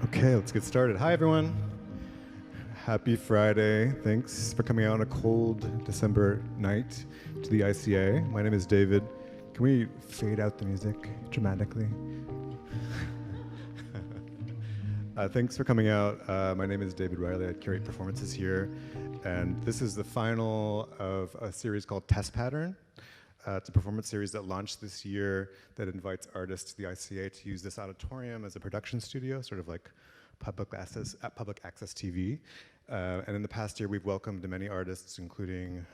Okay, let's get started. Hi, everyone. Happy Friday. Thanks for coming out on a cold December night to the ICA. My name is David. Can we fade out the music dramatically? Thanks for coming out. My name is David Riley. I curate performances here. And this is the final of a series called Test Pattern. It's a performance series that launched this year that invites artists to the ICA to use this auditorium as a production studio, sort of like public access TV. And in the past year, we've welcomed many artists, including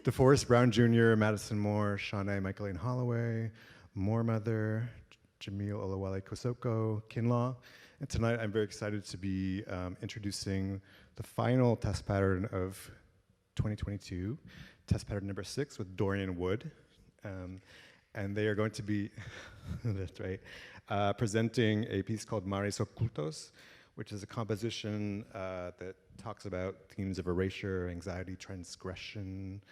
DeForest Brown Jr., Madison Moore, Shanae Michaeline Holloway, Moore Mother, Jamil Olawale Kosoko, Kinlaw. And tonight, I'm very excited to be introducing the final test pattern of 2022. Test pattern number 6 with Dorian Wood. And they are going to be, that's right, presenting a piece called Mares Ocultos, which is a composition that talks about themes of erasure, anxiety, transgression.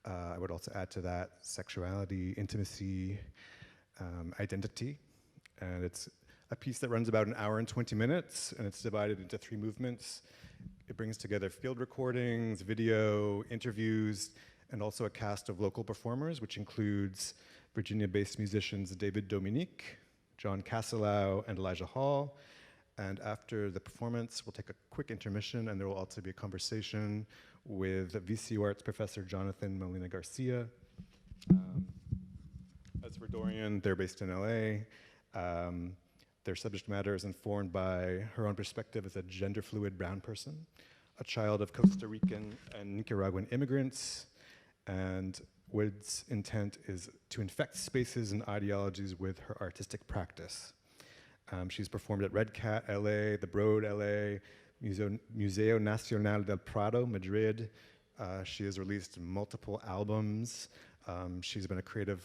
I would also add to that sexuality, intimacy, identity. And it's a piece that runs about 1 hour and 20 minutes, and it's divided into 3 movements. It brings together field recordings, video, interviews, and also a cast of local performers, which includes Virginia-based musicians David Dominique, Jon Kassalow, and Elijah Hall. And after the performance, we'll take a quick intermission, and there will also be a conversation with VCUarts professor Jonathan Molina-Garcia. As for Dorian, they're based in LA. Their subject matter is informed by her own perspective as a gender-fluid brown person, a child of Costa Rican and Nicaraguan immigrants. And Wood's intent is to infect spaces and ideologies with her artistic practice. She's performed at Red Cat, LA, The Broad, LA, Museo Nacional del Prado, Madrid. She has released multiple albums. She's been a Creative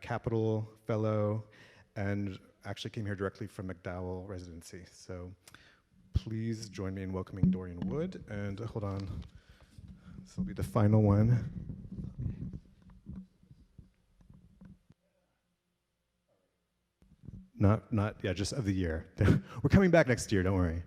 Capital Fellow and actually came here directly from McDowell residency. So please join me in welcoming Dorian Wood. And hold on, this will be the final one. Yeah, just of the year. We're coming back next year, don't worry.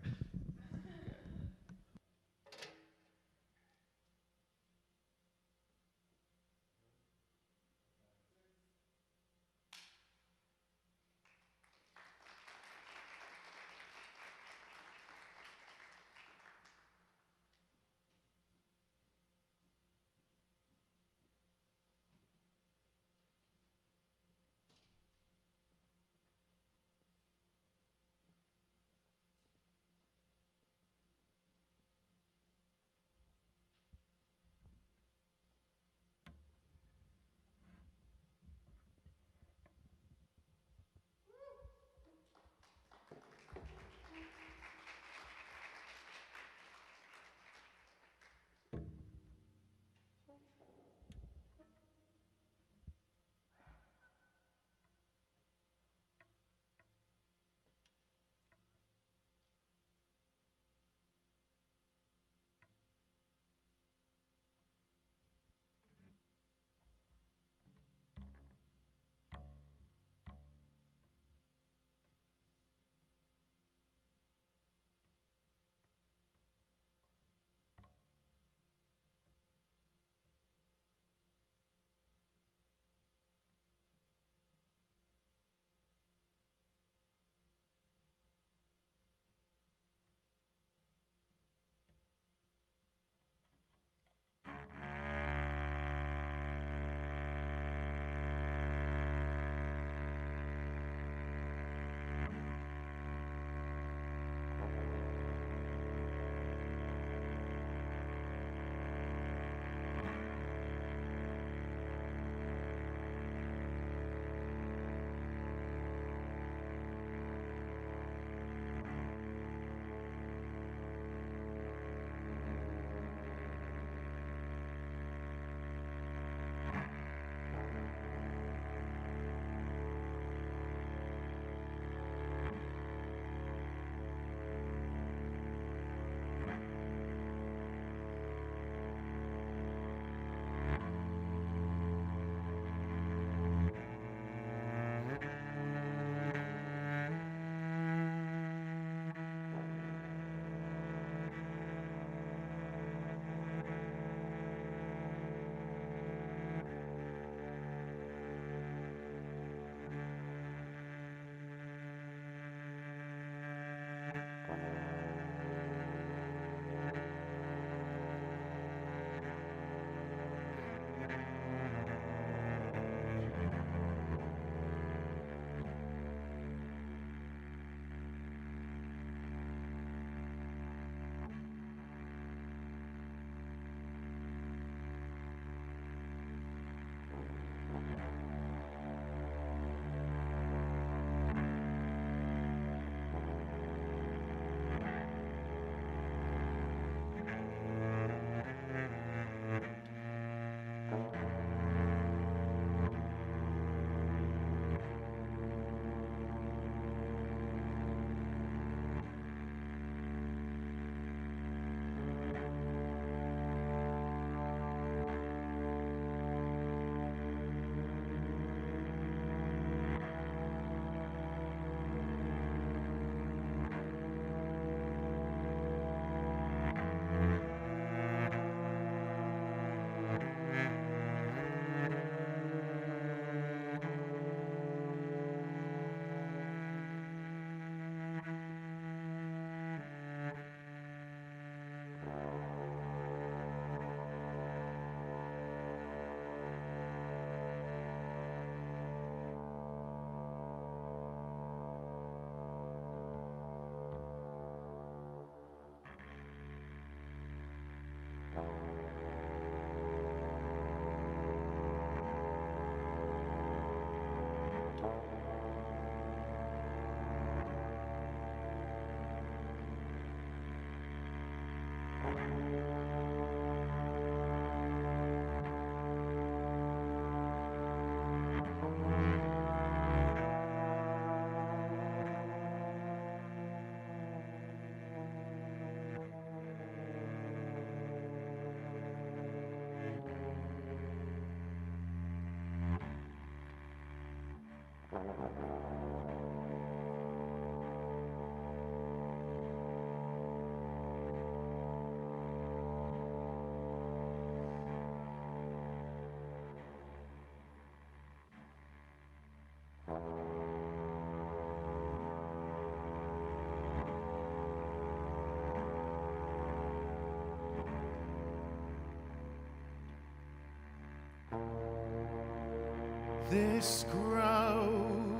This ground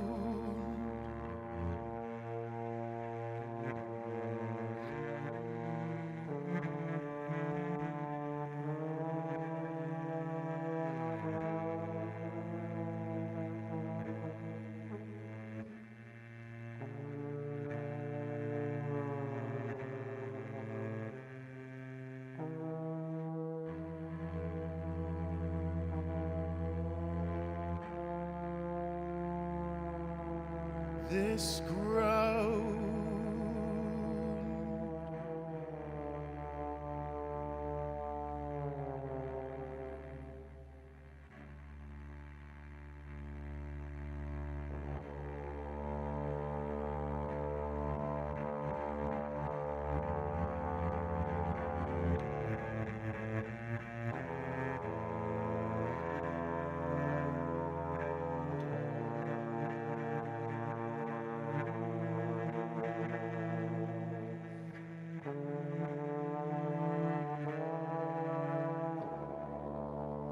this ground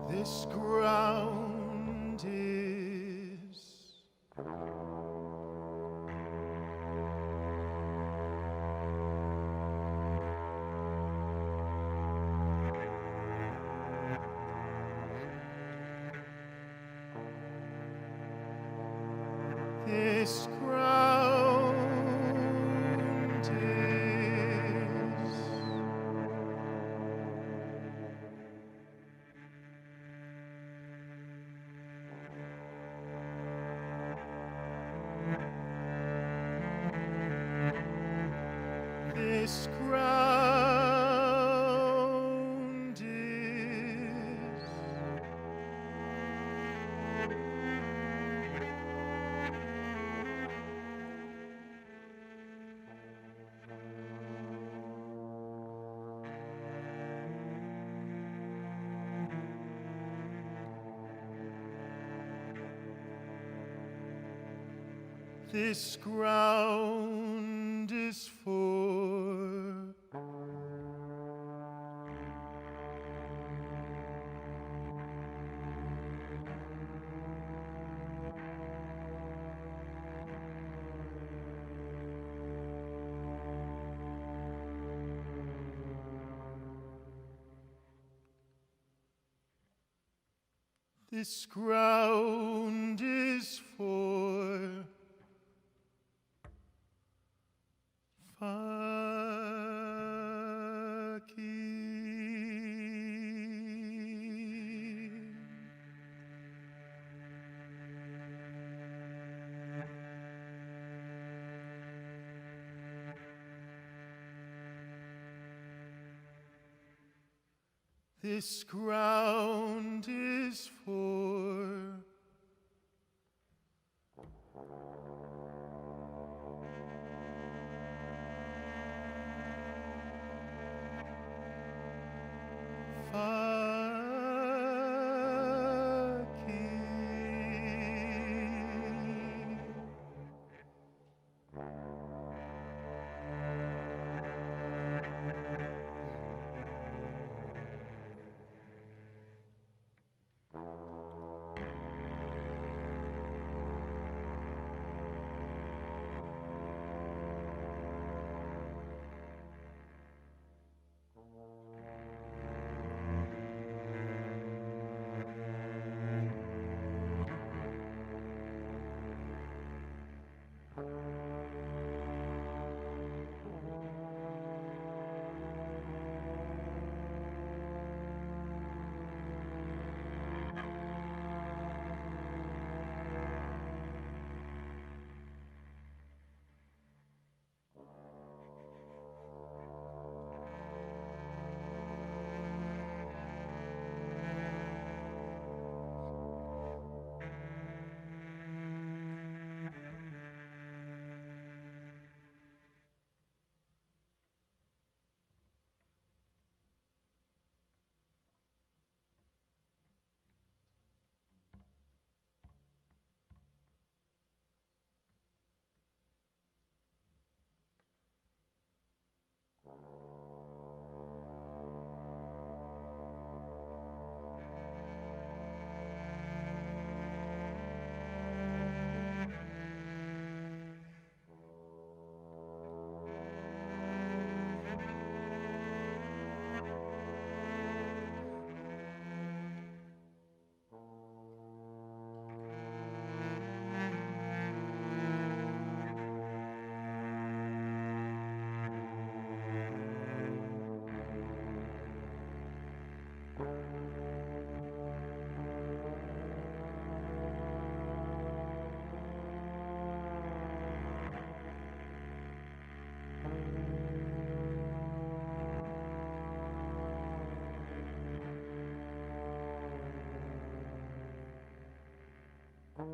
this ground is this ground is this ground is this ground is for this ground is for this ground is for Faki. Pure,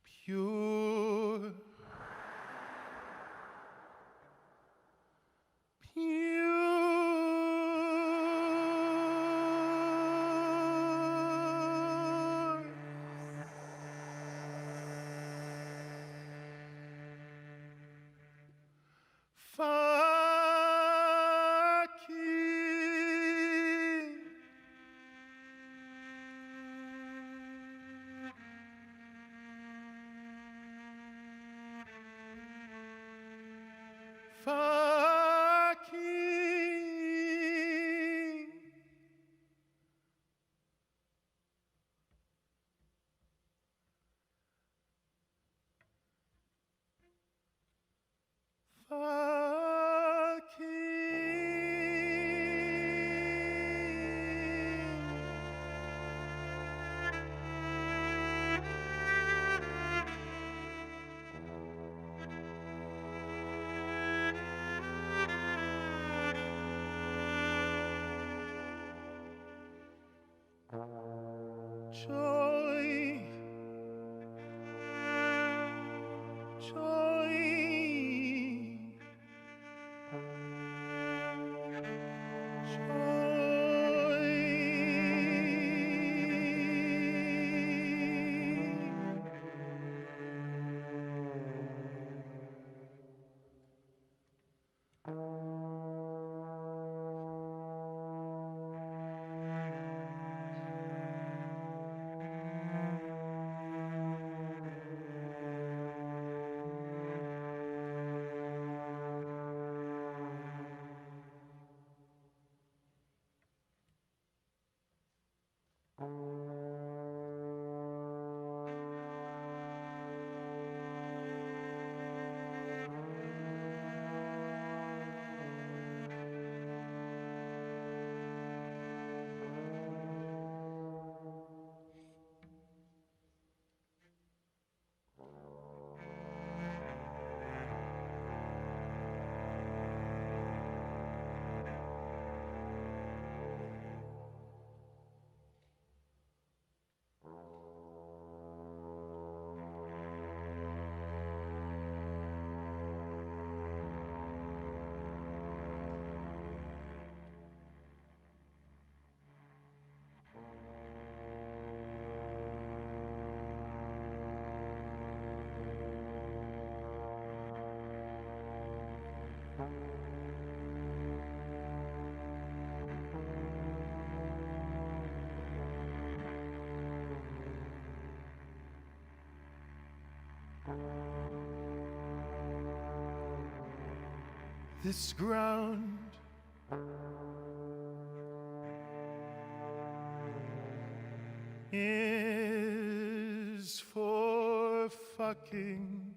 pure, pure. Fucking fucking joy, joy, joy. This ground is for fucking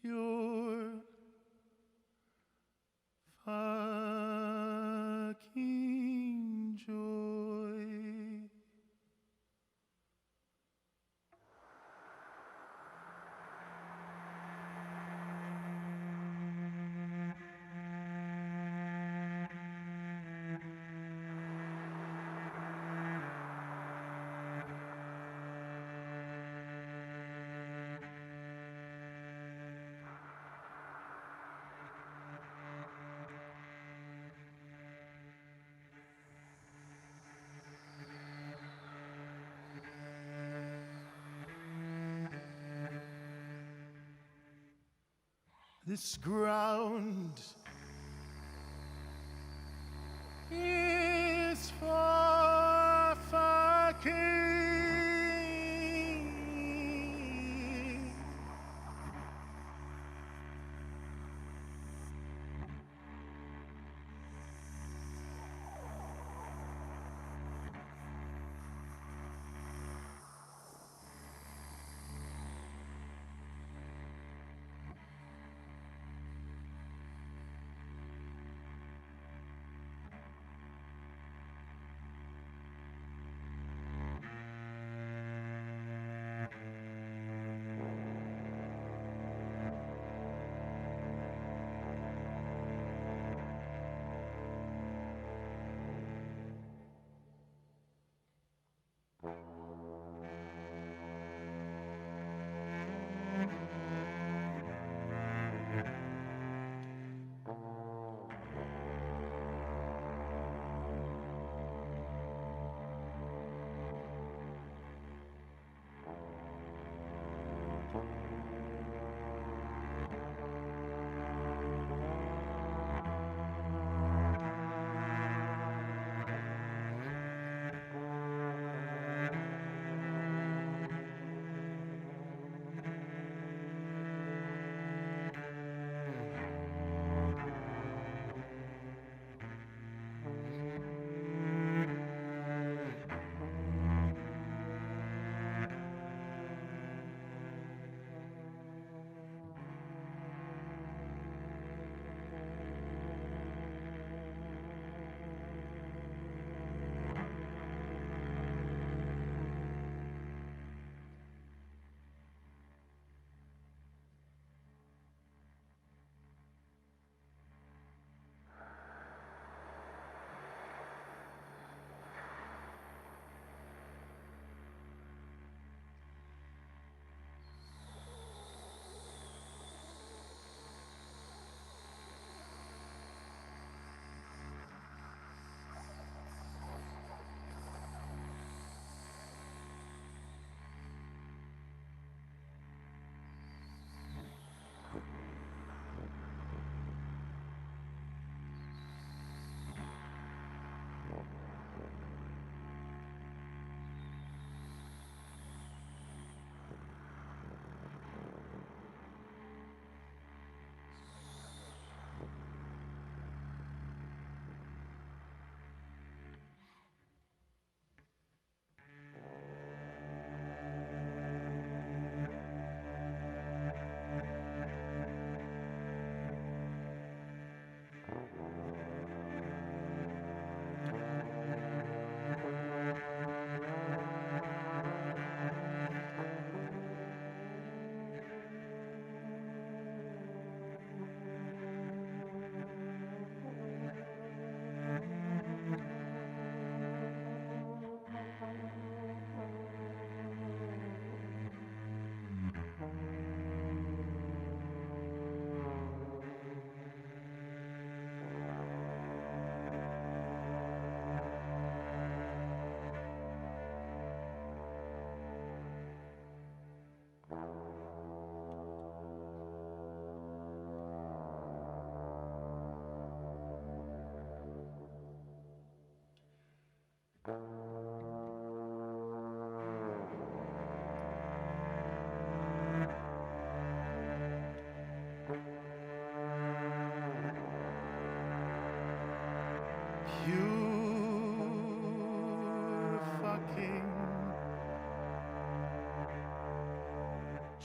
pure fucking joy. This ground is for fucking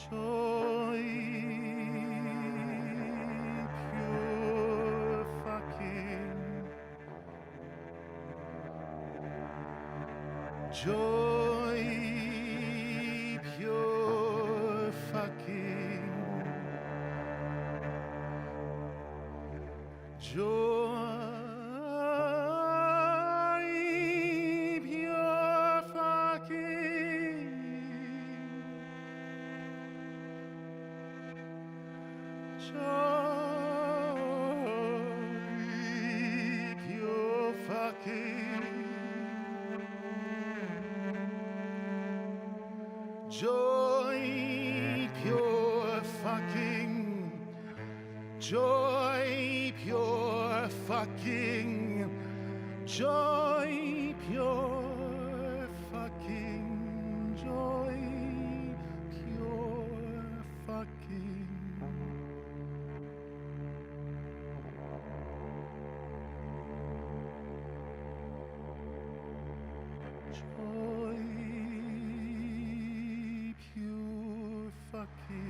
Joy, pure fucking joy, pure fucking joy, pure fucking joy, pure fucking joy, pure fucking joy, pure fucking joy, pure fucking joy, pure fucking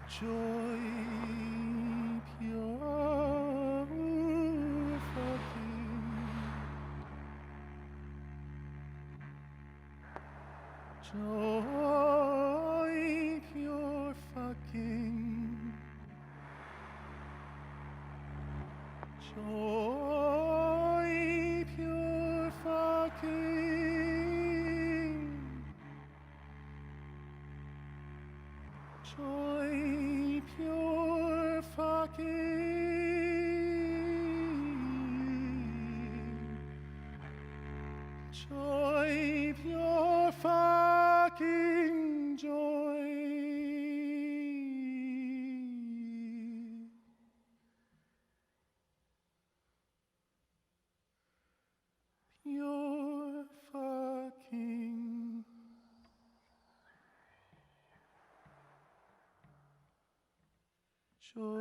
joy, pure fucking joy, pure fucking joy, pure fucking joy, pure fucking joy, pure fucking joy, pure fucking joy.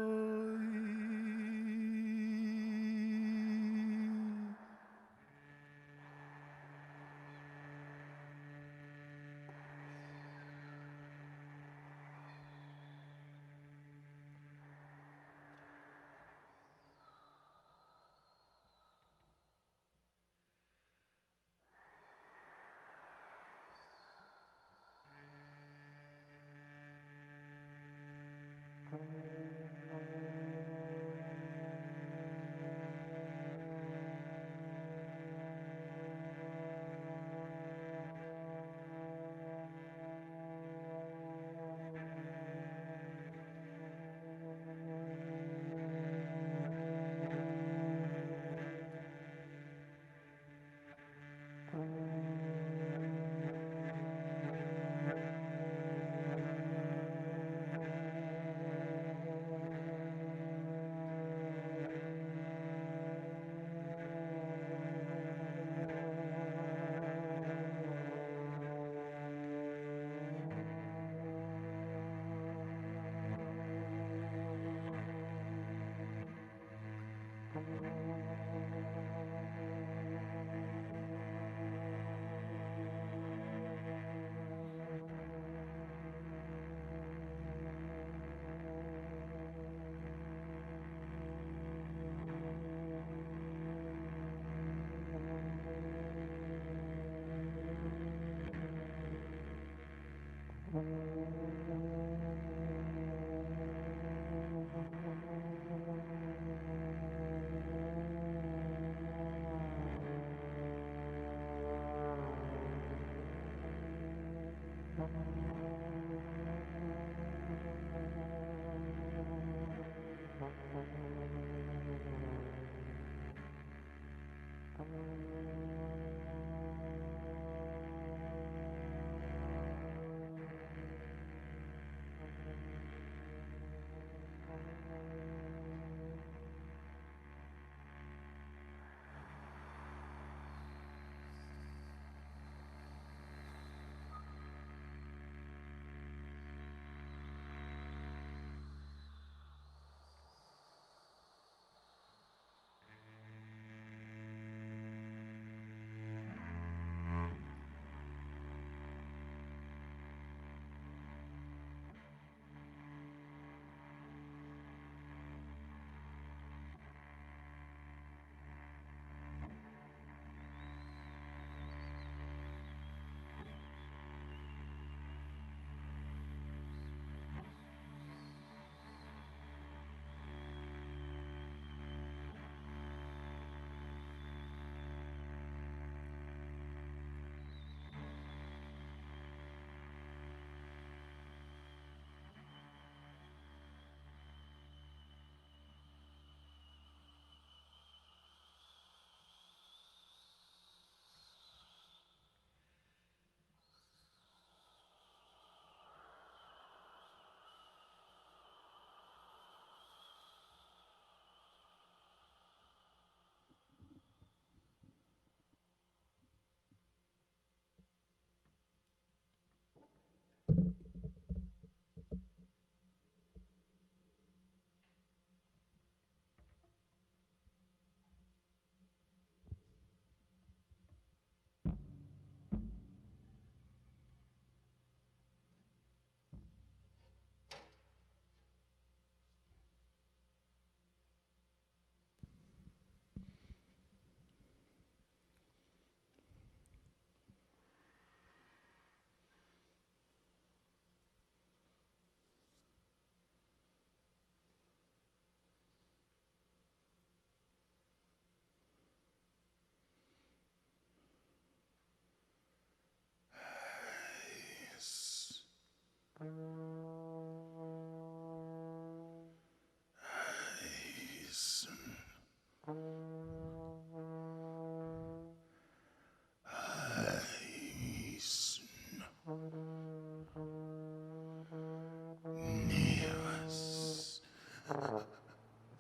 Pure fucking joy.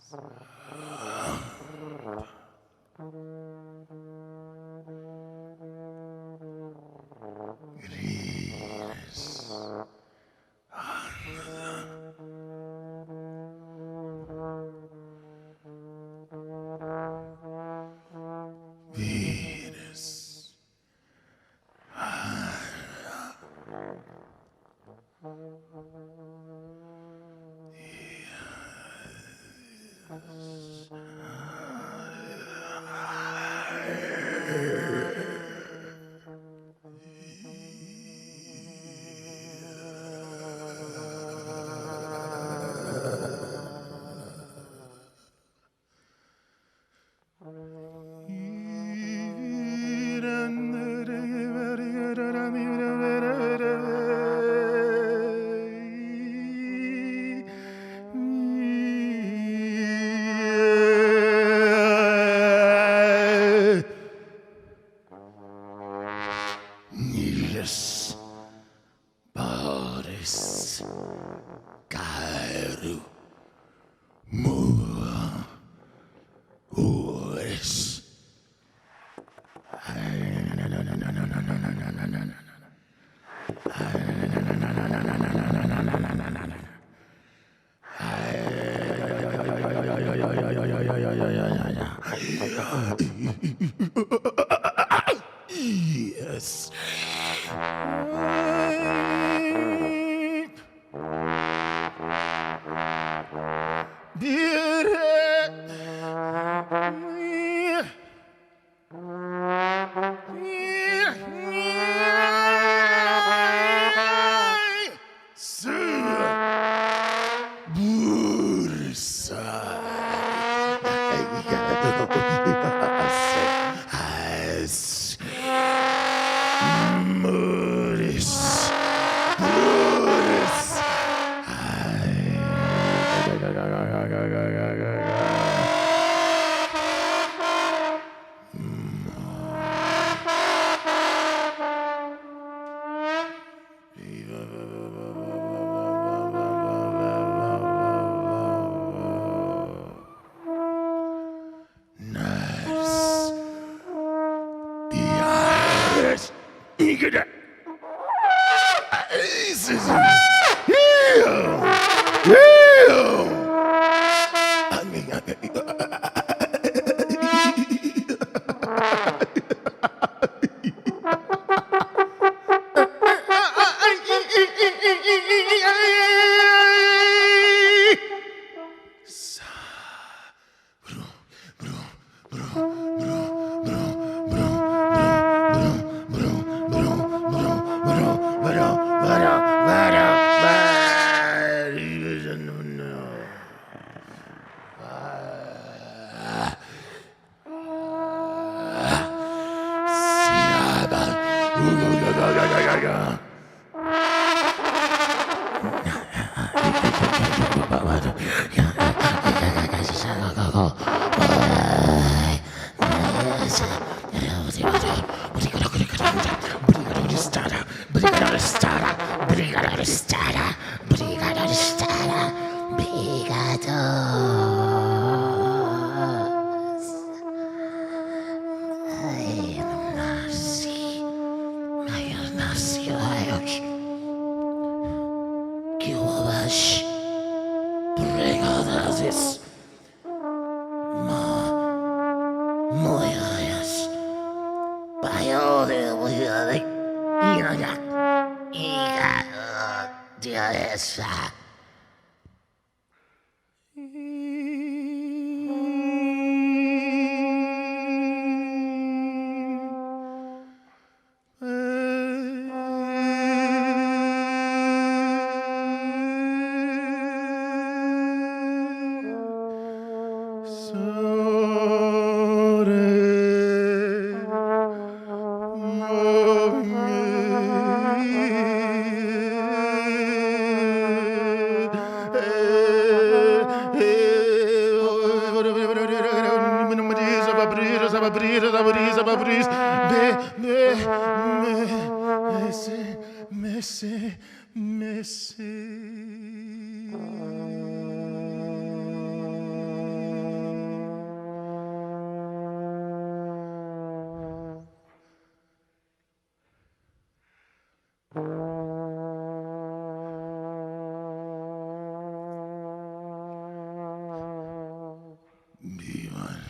Yes.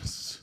Yes.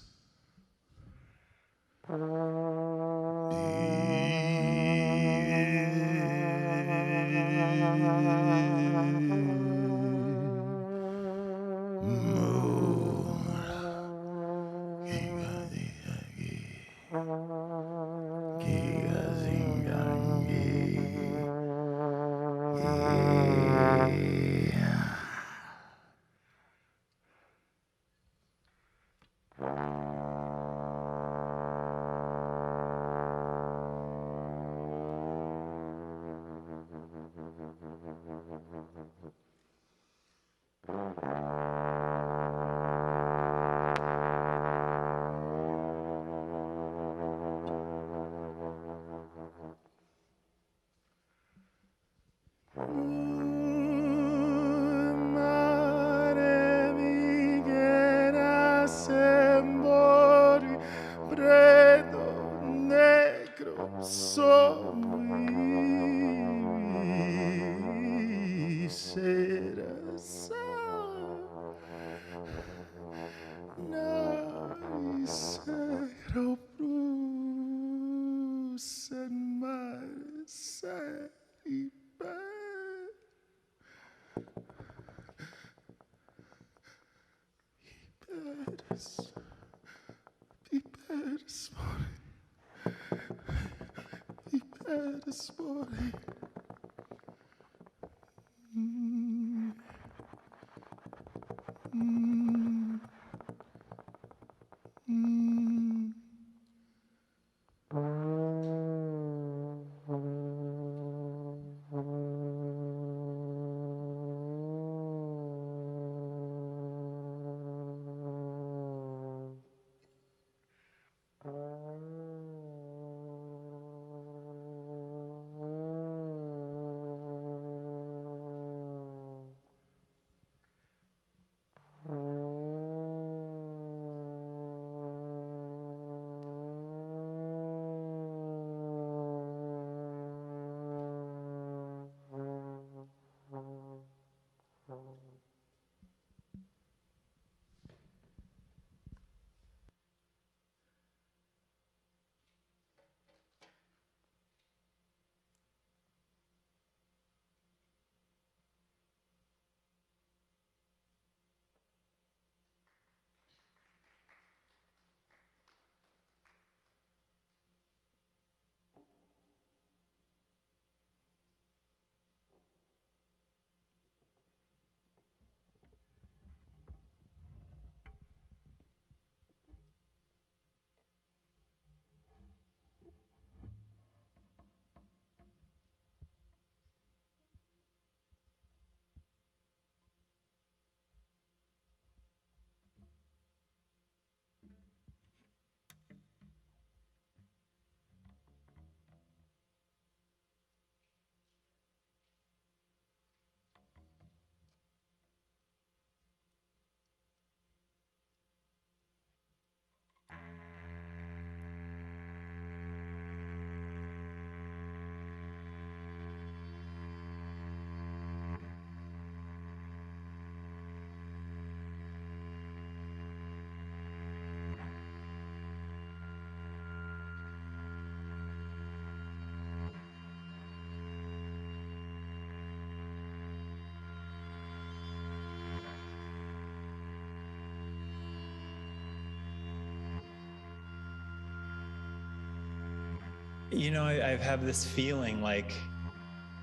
You know, I've had this feeling like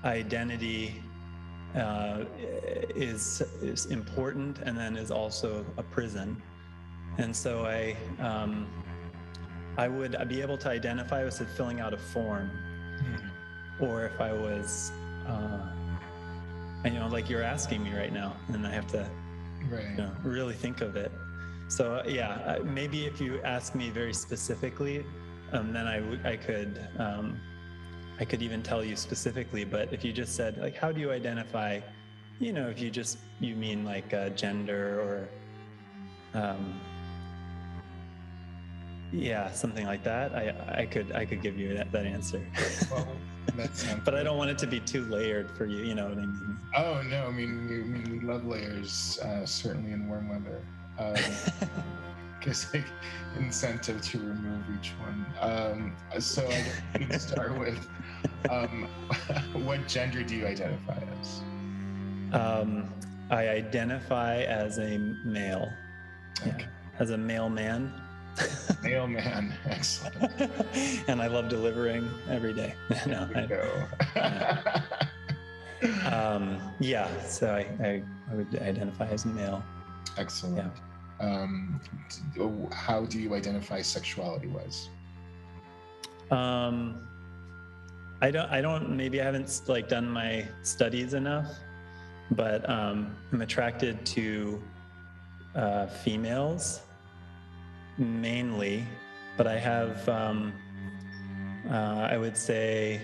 identity is important, and then is also a prison. And so I would be able to identify if I was filling out a form, or if I was, you know, like you're asking me right now, and I have to, you know, really think of it. So yeah, maybe if you ask me very specifically, then I could even tell you specifically. But if you just said, like, how do you identify, you know, if you mean like gender or yeah, something like that, I could give you that answer. Well, that sounds but I don't want it to be too layered for you, you know what I mean? Oh no, I mean we love layers, certainly in warm weather. guess like incentive to remove each one. So I guess we can start with what gender do you identify as? I identify as a male. Okay. As a male man. Male man, excellent. And I love delivering every day. No, There we go. So I would identify as male. Excellent. Yeah. How do you identify sexuality-wise? I don't. Maybe I haven't like done my studies enough, but I'm attracted to females mainly. But I have, I would say,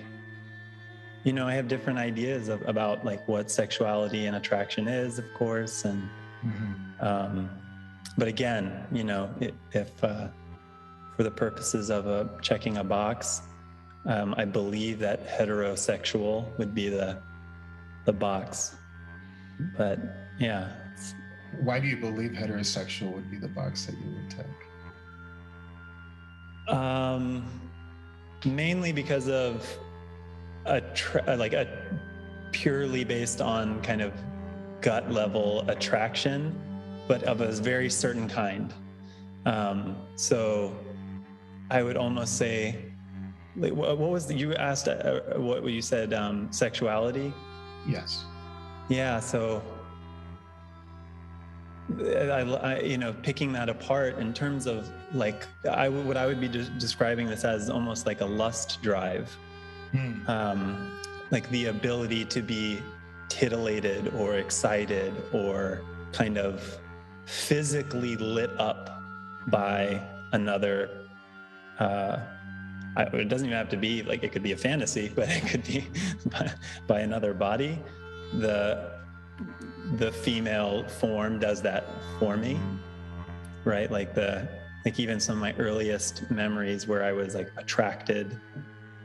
I have different ideas about like what sexuality and attraction is, of course, and but again, if for the purposes of checking a box, I believe that heterosexual would be the box. But yeah. Why do you believe heterosexual would be the box that you would take? Mainly because of a purely based on kind of gut level attraction, but of a very certain kind. So I would almost say, what was you asked? What you said? Sexuality. Yes. Yeah. So I picking that apart in terms of like what I would be describing this as almost like a lust drive. Like the ability to be titillated or excited or kind of physically lit up by another. It doesn't even have to be like, it could be a fantasy, but it could be by another body. The female form does that for me, right? Like even some of my earliest memories where I was like attracted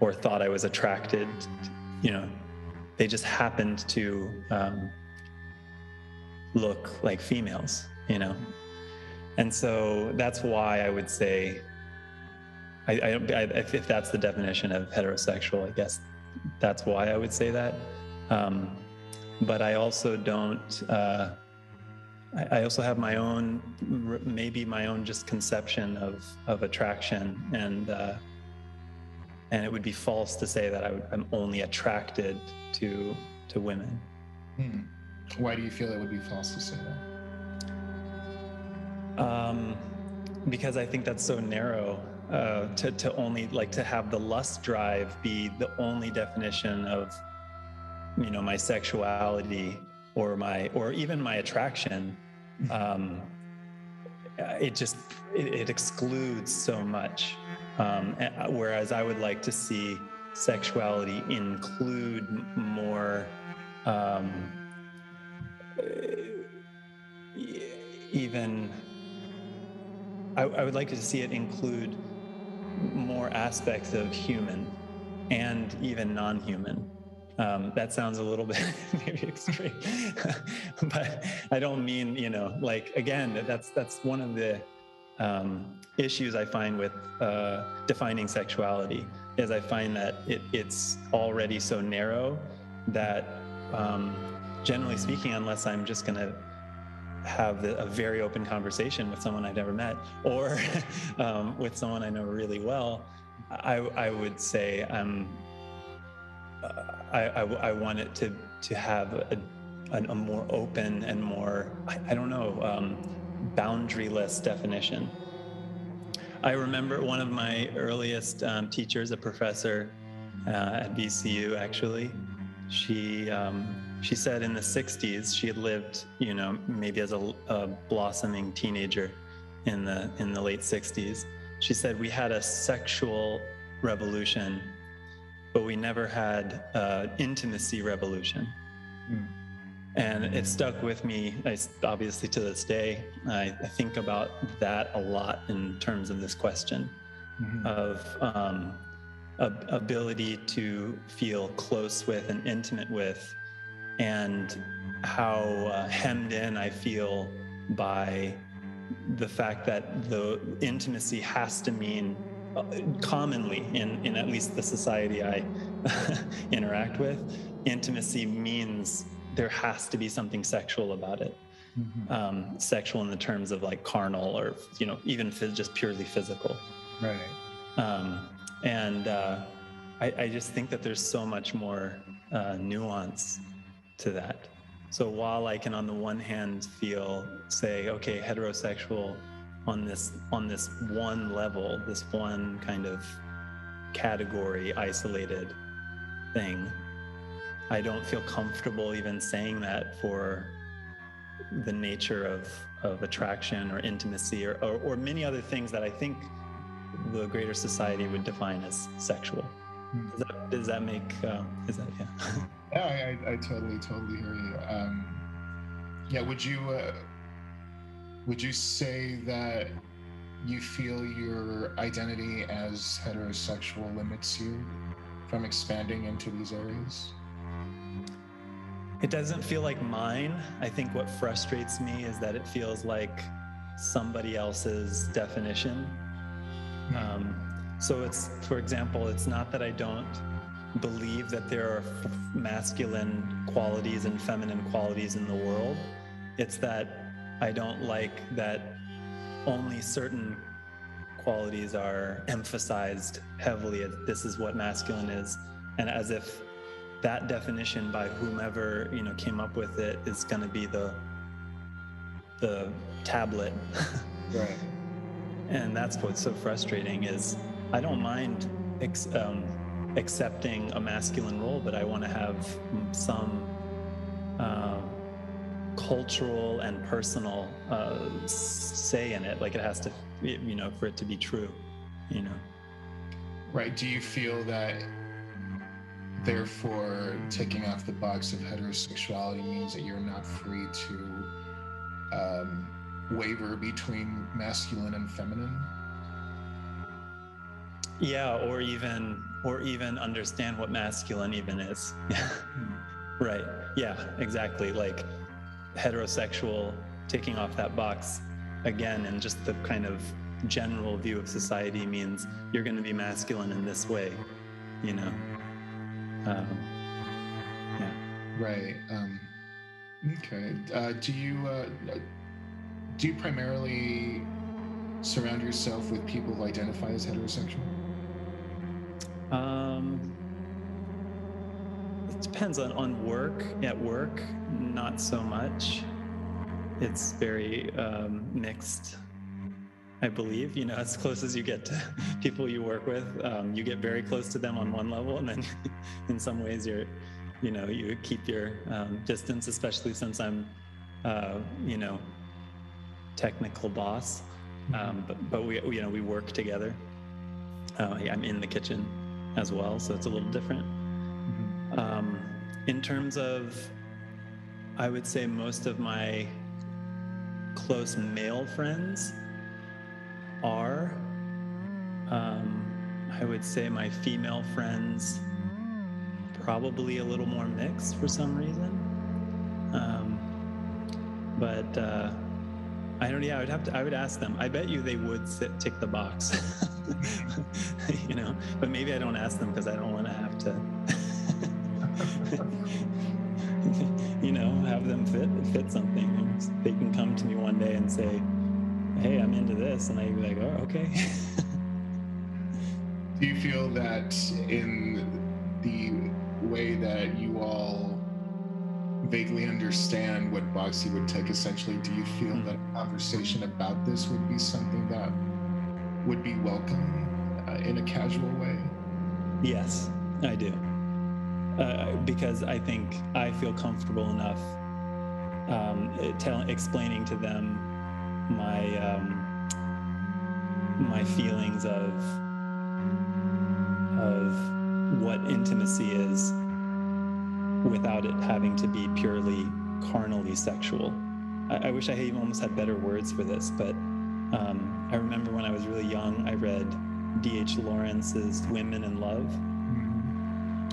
or thought I was attracted, they just happened to look like females, And so that's why I would say, if that's the definition of heterosexual, I guess that's why I would say that. But I also don't, I also have my own, maybe my own just conception of attraction, and it would be false to say that I'm only attracted to women. Why do you feel it would be false to say that? Because I think that's so narrow, to only like to have the lust drive be the only definition of my sexuality or even my attraction. It excludes so much, whereas I would like to see sexuality include more, even I would like to see it include more aspects of human and even non-human. That sounds a little bit maybe extreme, but I don't mean, again, that's one of the issues I find with defining sexuality, is I find that it's already so narrow that generally speaking, unless I'm just going to have a very open conversation with someone I've never met, or with someone I know really well, I would say I want it to have a more open and more, boundaryless definition. I remember one of my earliest teachers, a professor at VCU, actually, she said in the 60s, she had lived, maybe as a blossoming teenager in the late 60s. She said, we had a sexual revolution, but we never had intimacy revolution. And it stuck with me, obviously to this day. I think about that a lot in terms of this question of ability to feel close with and intimate with, and how hemmed in I feel by the fact that the intimacy has to mean, commonly in at least the society I interact with, intimacy means there has to be something sexual about it. Sexual in the terms of like carnal, or even just purely physical. Right. And I just think that there's so much more nuance to that. So while I can on the one hand say, okay, heterosexual on this one level, this one kind of category, isolated thing, I don't feel comfortable even saying that for the nature of attraction or intimacy or many other things that I think the greater society would define as sexual. Does that make is that yeah? Yeah, I totally hear you. Yeah, would you say that you feel your identity as heterosexual limits you from expanding into these areas? It doesn't feel like mine. I think what frustrates me is that it feels like somebody else's definition. So it's, for example, it's not that I don't believe that there are masculine qualities and feminine qualities in the world. It's that I don't like that only certain qualities are emphasized heavily as this is what masculine is, and as if that definition by whomever came up with it is going to be the tablet. Right. And that's what's so frustrating is I don't mind accepting a masculine role, but I want to have some cultural and personal say in it. Like it has to, for it to be true, Right. Do you feel that therefore taking off the box of heterosexuality means that you're not free to waver between masculine and feminine? Yeah, or even understand what masculine even is. Right. Yeah, exactly. Like heterosexual, taking off that box again, and just the kind of general view of society means you're going to be masculine in this way, Yeah. Right. Okay. Do you primarily surround yourself with people who identify as heterosexual? It depends on work. At work, not so much. It's very mixed, I believe. As close as you get to people you work with, you get very close to them on one level, and then in some ways you keep your distance, especially since I'm, technical boss. But we work together. I'm in the kitchen as well, so it's a little different. In terms of, I would say most of my close male friends are. I would say my female friends probably a little more mixed for some reason. But I don't. Yeah, I would ask them. I bet you they would tick the box. But maybe I don't ask them because I don't want to have to. Have them fit something. They can come to me one day and say, "Hey, I'm into this," and I'd be like, "Oh, okay." Do you feel that in the way that you all vaguely understand what box you would take, essentially, do you feel that a conversation about this would be something that would be welcome in a casual way? Yes, I do. Because I think I feel comfortable enough explaining to them my feelings of what intimacy is without it having to be purely carnally sexual. I wish I almost had better words for this, but I remember when I was really young, I read D.H. Lawrence's Women in Love.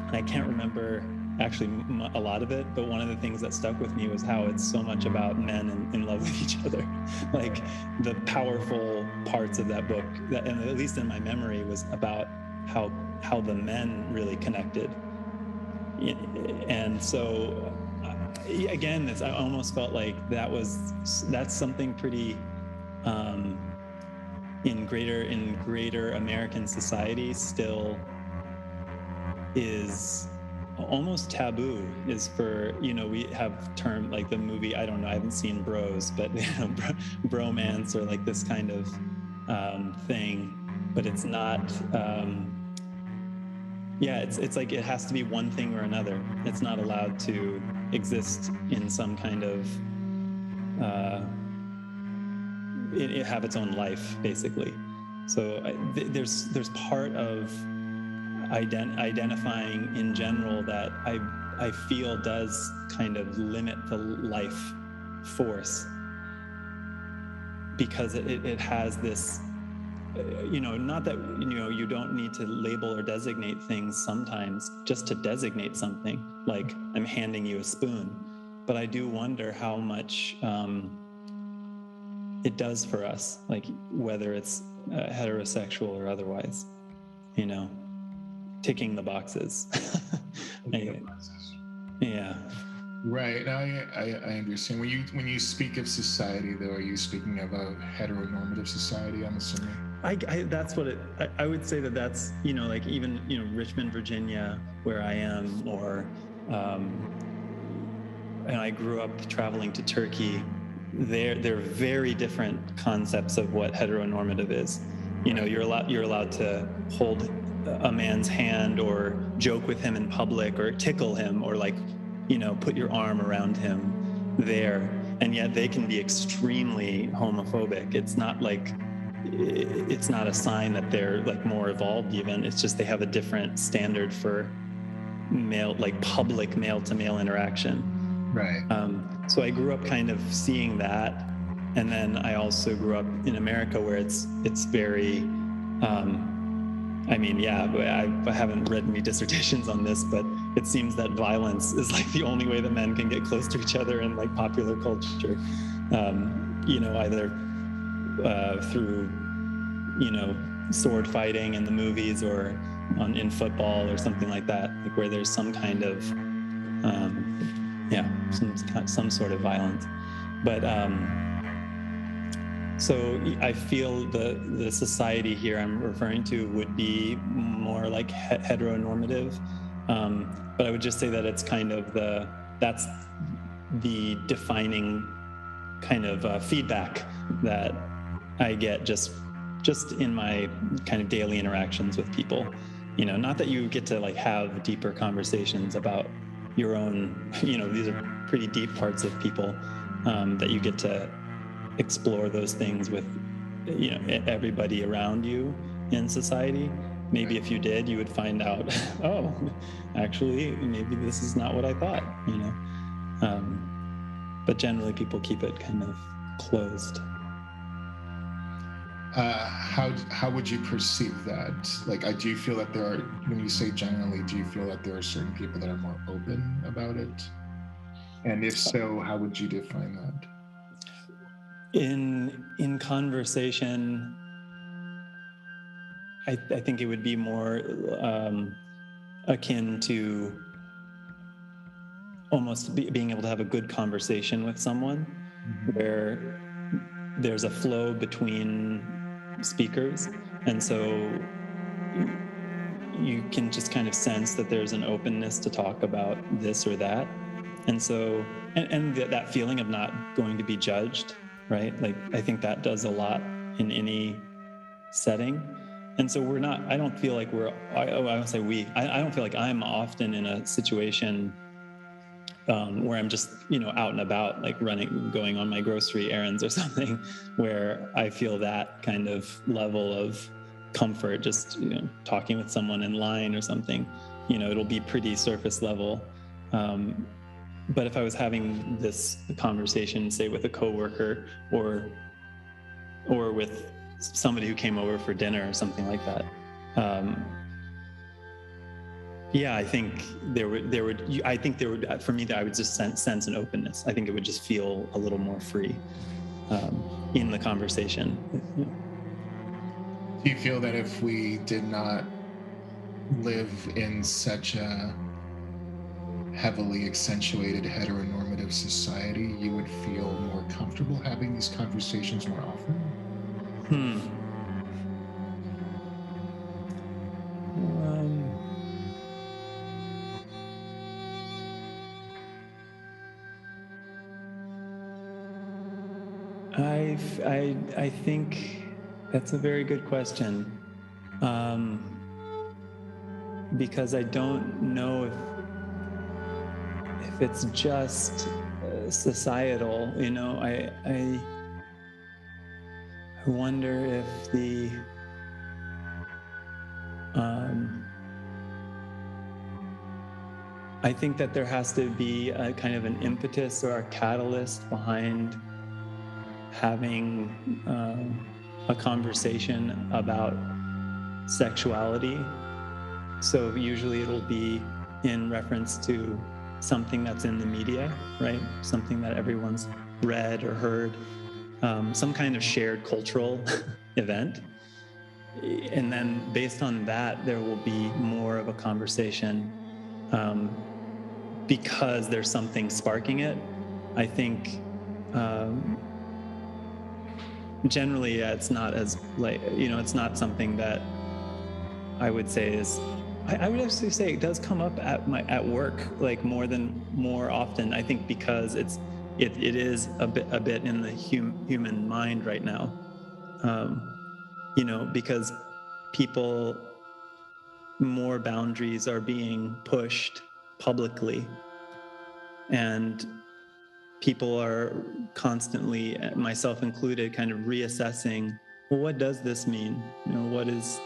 And I can't remember actually a lot of it, but one of the things that stuck with me was how it's so much about men in love with each other. Like the powerful parts of that book, that, and at least in my memory, was about how the men really connected. And so again, I almost felt like that's something pretty in greater American society still is almost taboo, is for, we have term like the movie, I don't know, I haven't seen Bros, but bromance, or like this kind of thing, but it's not it's like it has to be one thing or another. It's not allowed to exist in some kind of it have its own life, basically. So there's part of identifying in general that I feel does kind of limit the life force, because it has this, not that, you don't need to label or designate things sometimes just to designate something, like I'm handing you a spoon. But I do wonder how much it does for us, like whether it's heterosexual or otherwise, ticking the boxes. Yeah. Right. I understand. When you speak of society, though, are you speaking of a heteronormative society, I'm assuming? That's what I would say that's, like even, Richmond, Virginia, where I am, or, and I grew up traveling to Turkey. They're very different concepts of what heteronormative is. You're allowed to hold a man's hand or joke with him in public or tickle him or like, put your arm around him there. And yet they can be extremely homophobic. It's not a sign that they're like more evolved even. It's just they have a different standard for male, like public male to male interaction. Right. So I grew up kind of seeing that. And then I also grew up in America where it's very, I haven't read any dissertations on this, but it seems that violence is like the only way that men can get close to each other in like popular culture. Either through, sword fighting in the movies or in football or something like that, like where there's some kind of, some sort of violence. But so I feel the society here I'm referring to would be more like heteronormative. But I would just say that it's kind of that's the defining kind of feedback that I get just in my kind of daily interactions with people. Not that you get to like have deeper conversations about your own, these are pretty deep parts of people, that you get to explore those things with, everybody around you in society. Maybe if you did, you would find out, oh, actually, maybe this is not what I thought, But generally, people keep it kind of closed. How would you perceive that? Like, do you feel that when you say generally, do you feel that there are certain people that are more open about it? And if so, how would you define that? In conversation, I think it would be more akin to almost being able to have a good conversation with someone, where there's a flow between speakers, and so you can just kind of sense that there's an openness to talk about this or that, and so and that feeling of not going to be judged, right? Like I think that does a lot in any setting. And so I don't feel like I don't say we, I don't feel like I'm often in a situation where I'm just, out and about, like going on my grocery errands or something, where I feel that kind of level of comfort, just, talking with someone in line or something, it'll be pretty surface level. But if I was having this conversation, say with a coworker or with somebody who came over for dinner or something like that, Yeah, I think there would, for me, that I would just sense an openness. I think it would just feel a little more free in the conversation. Yeah. Do you feel that if we did not live in such a heavily accentuated heteronormative society, you would feel more comfortable having these conversations more often? I think that's a very good question, because I don't know if it's just societal. You know, I wonder if the I think that there has to be a kind of an impetus or a catalyst behind having a conversation about sexuality. So usually it'll be in reference to something that's in the media, right? Something that everyone's read or heard, some kind of shared cultural event. And then based on that, there will be more of a conversation because there's something sparking it. I think generally it's not as it's not something that I would say is, I would actually say it does come up at work, like more often, I think, because it is a bit in the human mind right now, because more boundaries are being pushed publicly, and people are constantly, myself included, kind of reassessing, well, what does this mean? What is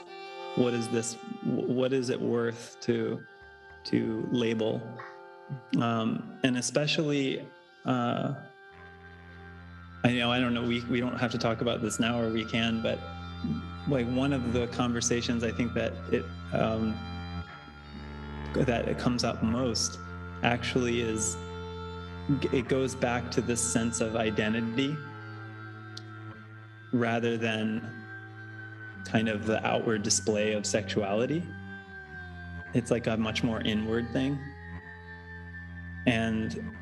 this? What is it worth to label? And especially, I don't know, we don't have to talk about this now, or we can, but like one of the conversations I think that it comes up most actually is, it goes back to this sense of identity rather than kind of the outward display of sexuality. It's like a much more inward thing. And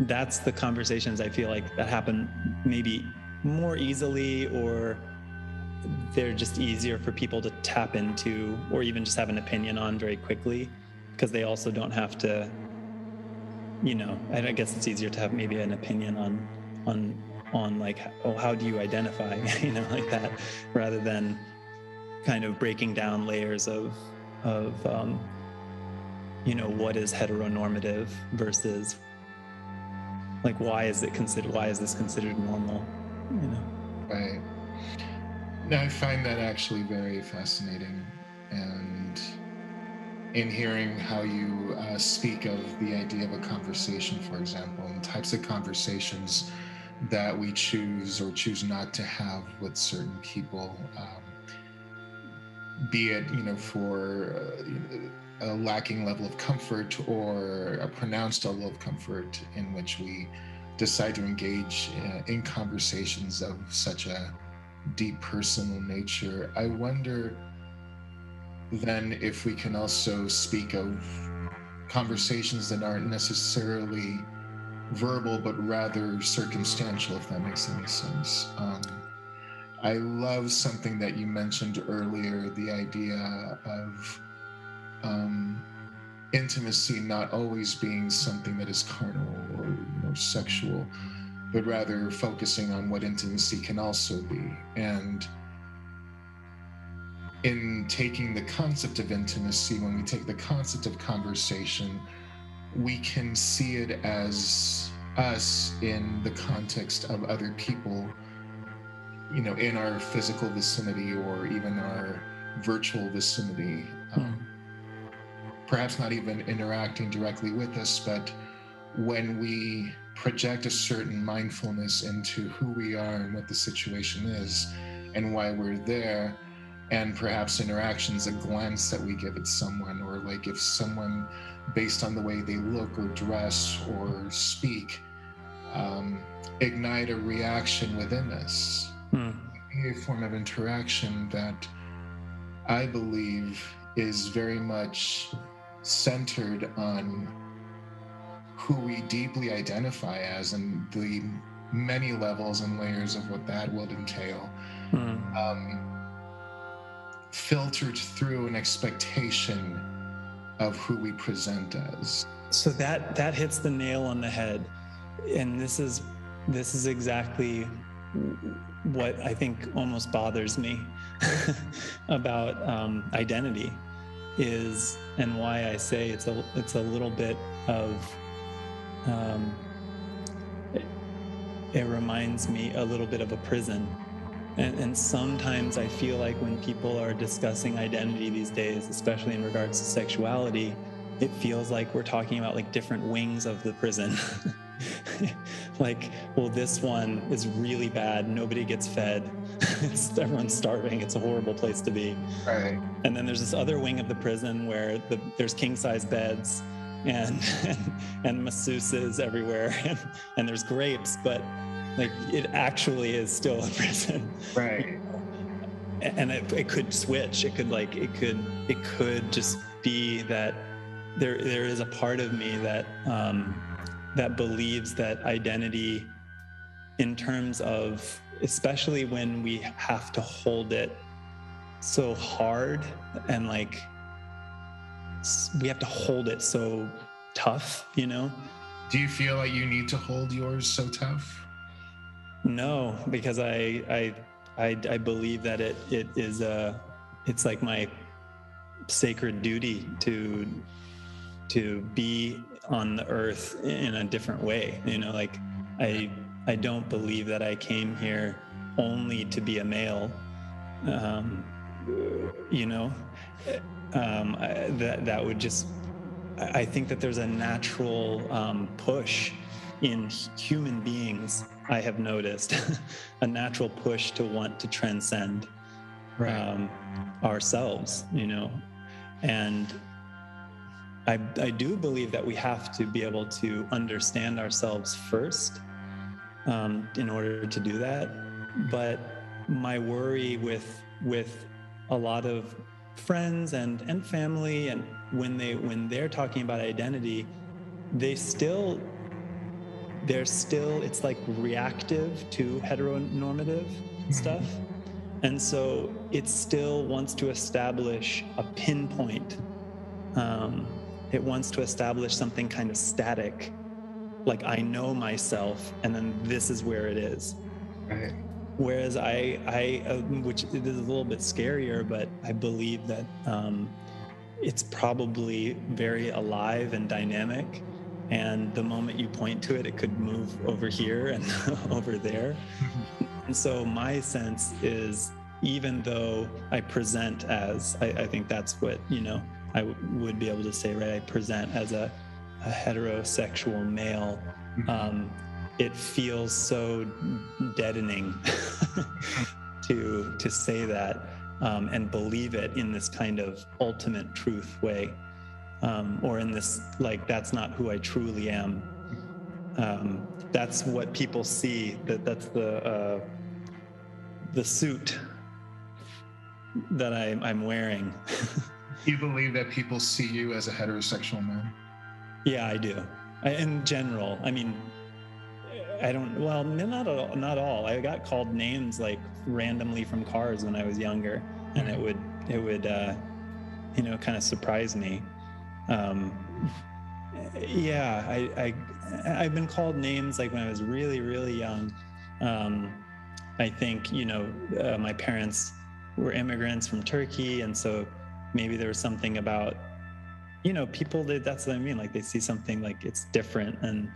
that's the conversations I feel like that happen maybe more easily, or they're just easier for people to tap into, or even just have an opinion on very quickly, because they also don't have to, I guess it's easier to have maybe an opinion on like, oh, how do you identify, like that, rather than kind of breaking down layers of what is heteronormative versus like, why is this considered normal, Right. Now, I find that actually very fascinating, and in hearing how you speak of the idea of a conversation, for example, and types of conversations that we choose or choose not to have with certain people, be it, for a lacking level of comfort or a pronounced level of comfort, in which we decide to engage in conversations of such a deep personal nature. I wonder then if we can also speak of conversations that aren't necessarily verbal, but rather circumstantial, if that makes any sense. I love something that you mentioned earlier, the idea of intimacy not always being something that is carnal or sexual, but rather focusing on what intimacy can also be. And in taking the concept of intimacy, when we take the concept of conversation, we can see it as us in the context of other people, in our physical vicinity or even our virtual vicinity. Perhaps not even interacting directly with us, but when we project a certain mindfulness into who we are and what the situation is and why we're there, and perhaps interactions, a glance that we give at someone, or like if someone, based on the way they look or dress or speak, ignite a reaction within us, a form of interaction that I believe is very much centered on who we deeply identify as and the many levels and layers of what that would entail. Filtered through an expectation of who we present as. So that hits the nail on the head, and this is exactly what I think almost bothers me about identity is, and why I say it's a little bit of it reminds me a little bit of a prison. And sometimes I feel like when people are discussing identity these days, especially in regards to sexuality, it feels like we're talking about like different wings of the prison. Like, well, this one is really bad. Nobody gets fed. Everyone's starving. It's a horrible place to be. Right. And then there's this other wing of the prison where there's king-size beds and masseuses everywhere, and there's grapes, but like it actually is still a prison. Right. And it could switch. It could just be that there is a part of me that that believes that identity, in terms of, especially when we have to hold it so hard, and like we have to hold it so tough, you know? Do you feel like you need to hold yours so tough? No, because I believe that it is it's like my sacred duty to be on the earth in a different way. You know, like I don't believe that I came here only to be a male. You know, that would just, I think that there's a natural push in human beings, I have noticed, a natural push to want to transcend ourselves, you know. And I do believe that we have to be able to understand ourselves first in order to do that. But my worry with a lot of friends and family, and when they're talking about identity, they're still, it's like reactive to heteronormative stuff. And so it still wants to establish a pinpoint. It wants to establish something kind of static, like I know myself, and then this is where it is. Right. Whereas I which is a little bit scarier, but I believe that it's probably very alive and dynamic. And the moment you point to it, it could move over here and over there. And so my sense is, even though I present as, I think that's what, you know, I would be able to say, right? I present as a heterosexual male. It feels so deadening to say that and believe it in this kind of ultimate truth way. Or in this, like, that's not who I truly am. That's what people see, that's the suit that I'm wearing. You believe that people see you as a heterosexual man? Yeah, I do. In general, I mean, I don't, well, not all. I got called names like randomly from cars when I was younger, and it would you know, kind of surprise me. Yeah, I've been called names like when I was really, really young. I think, you know, my parents were immigrants from Turkey, and so maybe there was something about, you know, people that, that's what I mean, like they see something like it's different and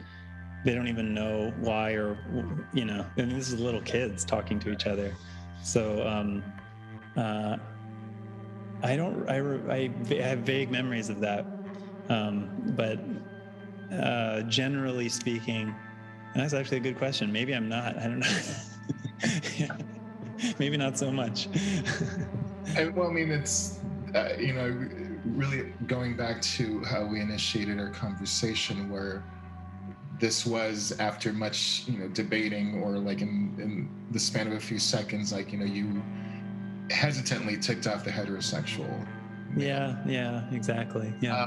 they don't even know why, or, you know, I mean, this is little kids talking to each other. So I have vague memories of that. But generally speaking, and that's actually a good question. Maybe I'm not, I don't know. Maybe not so much. Well, I mean, it's, you know, really going back to how we initiated our conversation, where this was after much, debating, or like in the span of a few seconds, like, you hesitantly ticked off the heterosexual. Yeah, exactly. Yeah.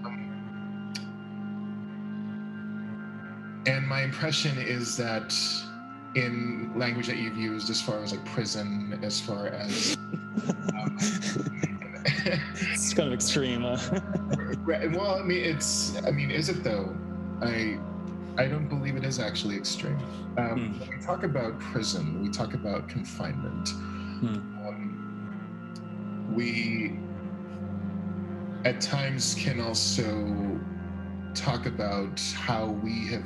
And my impression is that in language that you've used, as far as like prison, as far as it's kind of extreme, huh? Well, is it though? I don't believe it is actually extreme. When we talk about prison, we talk about confinement. We at times can also talk about how we have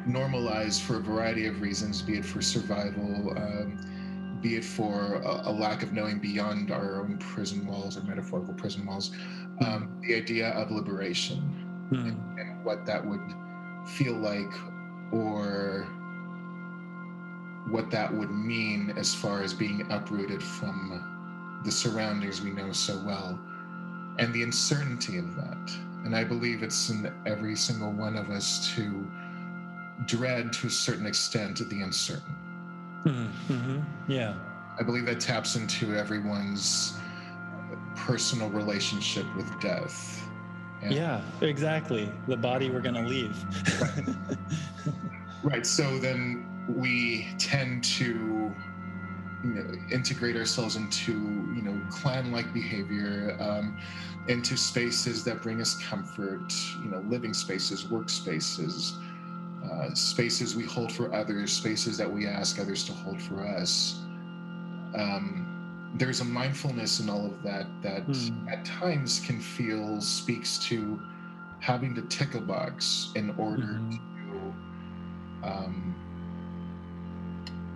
normalized, for a variety of reasons, be it for survival, be it for a lack of knowing beyond our own prison walls or metaphorical prison walls, the idea of liberation and what that would feel like, or what that would mean as far as being uprooted from the surroundings we know so well, and the uncertainty of that. And I believe it's in every single one of us to dread, to a certain extent, the uncertain. Yeah. I believe that taps into everyone's personal relationship with death. Yeah, exactly. The body we're going to leave. Right. So then we tend to, integrate ourselves into, clan-like behavior, into spaces that bring us comfort, living spaces, workspaces, spaces we hold for others, spaces that we ask others to hold for us. There's a mindfulness in all of that at times speaks to having to tick a box in order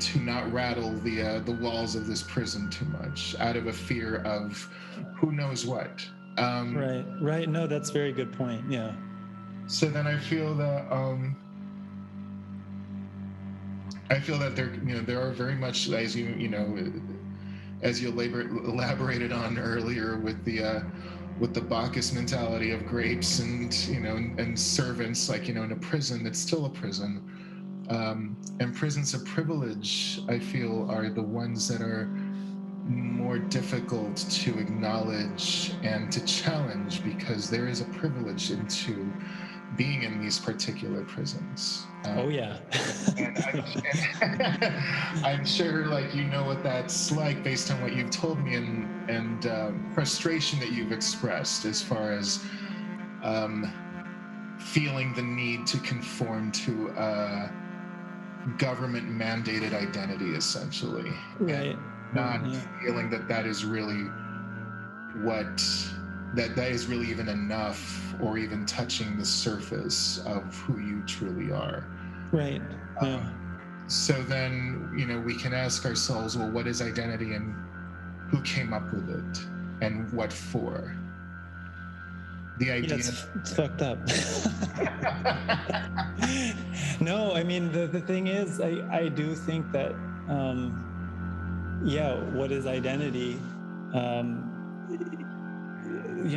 to not rattle the walls of this prison too much, out of a fear of who knows what. Right. No, that's a very good point. Yeah. So then I feel that there are very much, as as you elaborated on earlier with the Bacchus mentality of grapes and and servants, like in a prison, it's still a prison, and prisons of privilege, I feel, are the ones that are more difficult to acknowledge and to challenge, because there is a privilege into being in these particular prisons. Oh yeah. and I'm sure, like, what that's like based on what you've told me, and frustration that you've expressed as far as feeling the need to conform to a government mandated identity, essentially. Right. Not feeling that is really what that is really even enough, or even touching the surface of who you truly are. Right. Yeah. So then, we can ask ourselves, well, what is identity, and who came up with it, and what for? The idea. Yeah, it's fucked up. No, I mean, the thing is, I do think that, what is identity?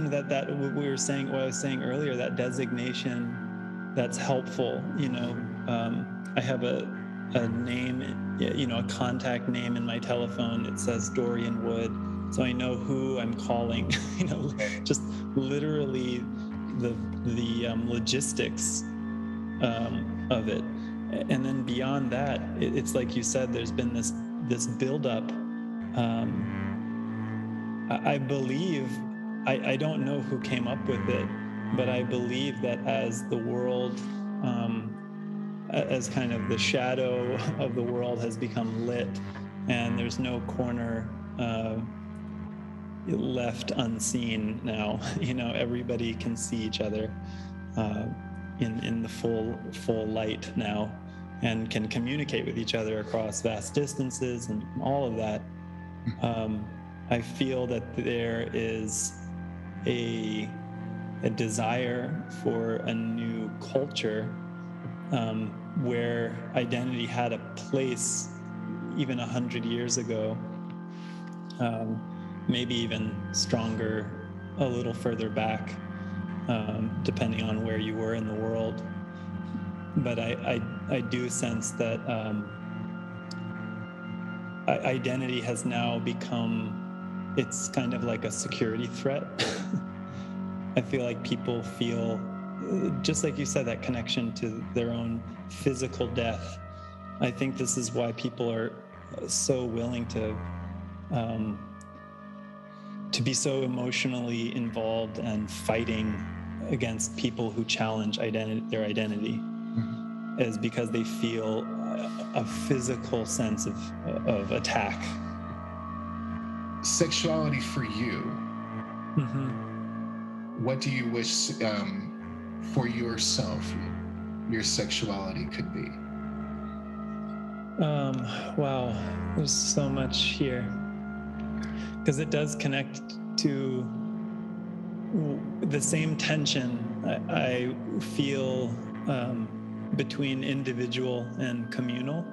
That what I was saying earlier, that designation that's helpful. I have a name, a contact name in my telephone. It says Dorian Wood, so I know who I'm calling. Just literally the logistics of it, and then beyond that, it's like you said. There's been this buildup. I believe. I don't know who came up with it, but I believe that as the world, as kind of the shadow of the world has become lit, and there's no corner left unseen now. Everybody can see each other in the full light now, and can communicate with each other across vast distances and all of that. I feel that there is a desire for a new culture where identity had a place even 100 years ago, maybe even stronger a little further back, depending on where you were in the world. But I do sense that identity has now become, it's kind of like a security threat. I feel like people feel, just like you said, that connection to their own physical death. I think this is why people are so willing to be so emotionally involved and fighting against people who challenge their identity, is because they feel a physical sense of attack. Sexuality for you. What do you wish for yourself your sexuality could be? Wow, there's so much here, because it does connect to the same tension I feel between individual and communal,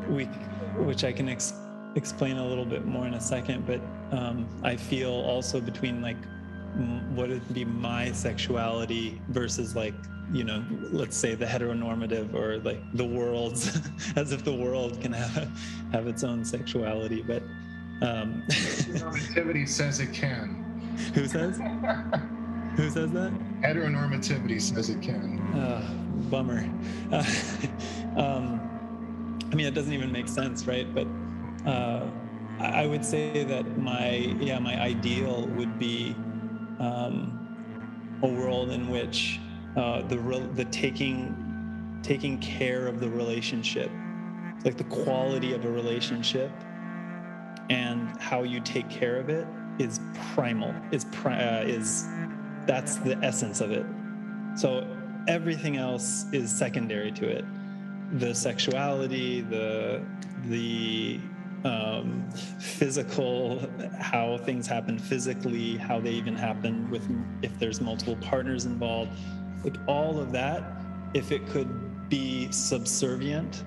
which I can explain a little bit more in a second, but I feel also between like what would be my sexuality versus like, you know, let's say the heteronormative, or like the world's, as if the world can have its own sexuality. But heteronormativity says it can. Who says? Who says that? Heteronormativity says it can. Bummer. I mean, it doesn't even make sense, right? But I would say that my ideal would be a world in which the taking care of the relationship, like the quality of a relationship and how you take care of it, is primal. That's the essence of it. So everything else is secondary to it. The sexuality, the physical, how things happen physically, how they even happen if there's multiple partners involved, like all of that, if it could be subservient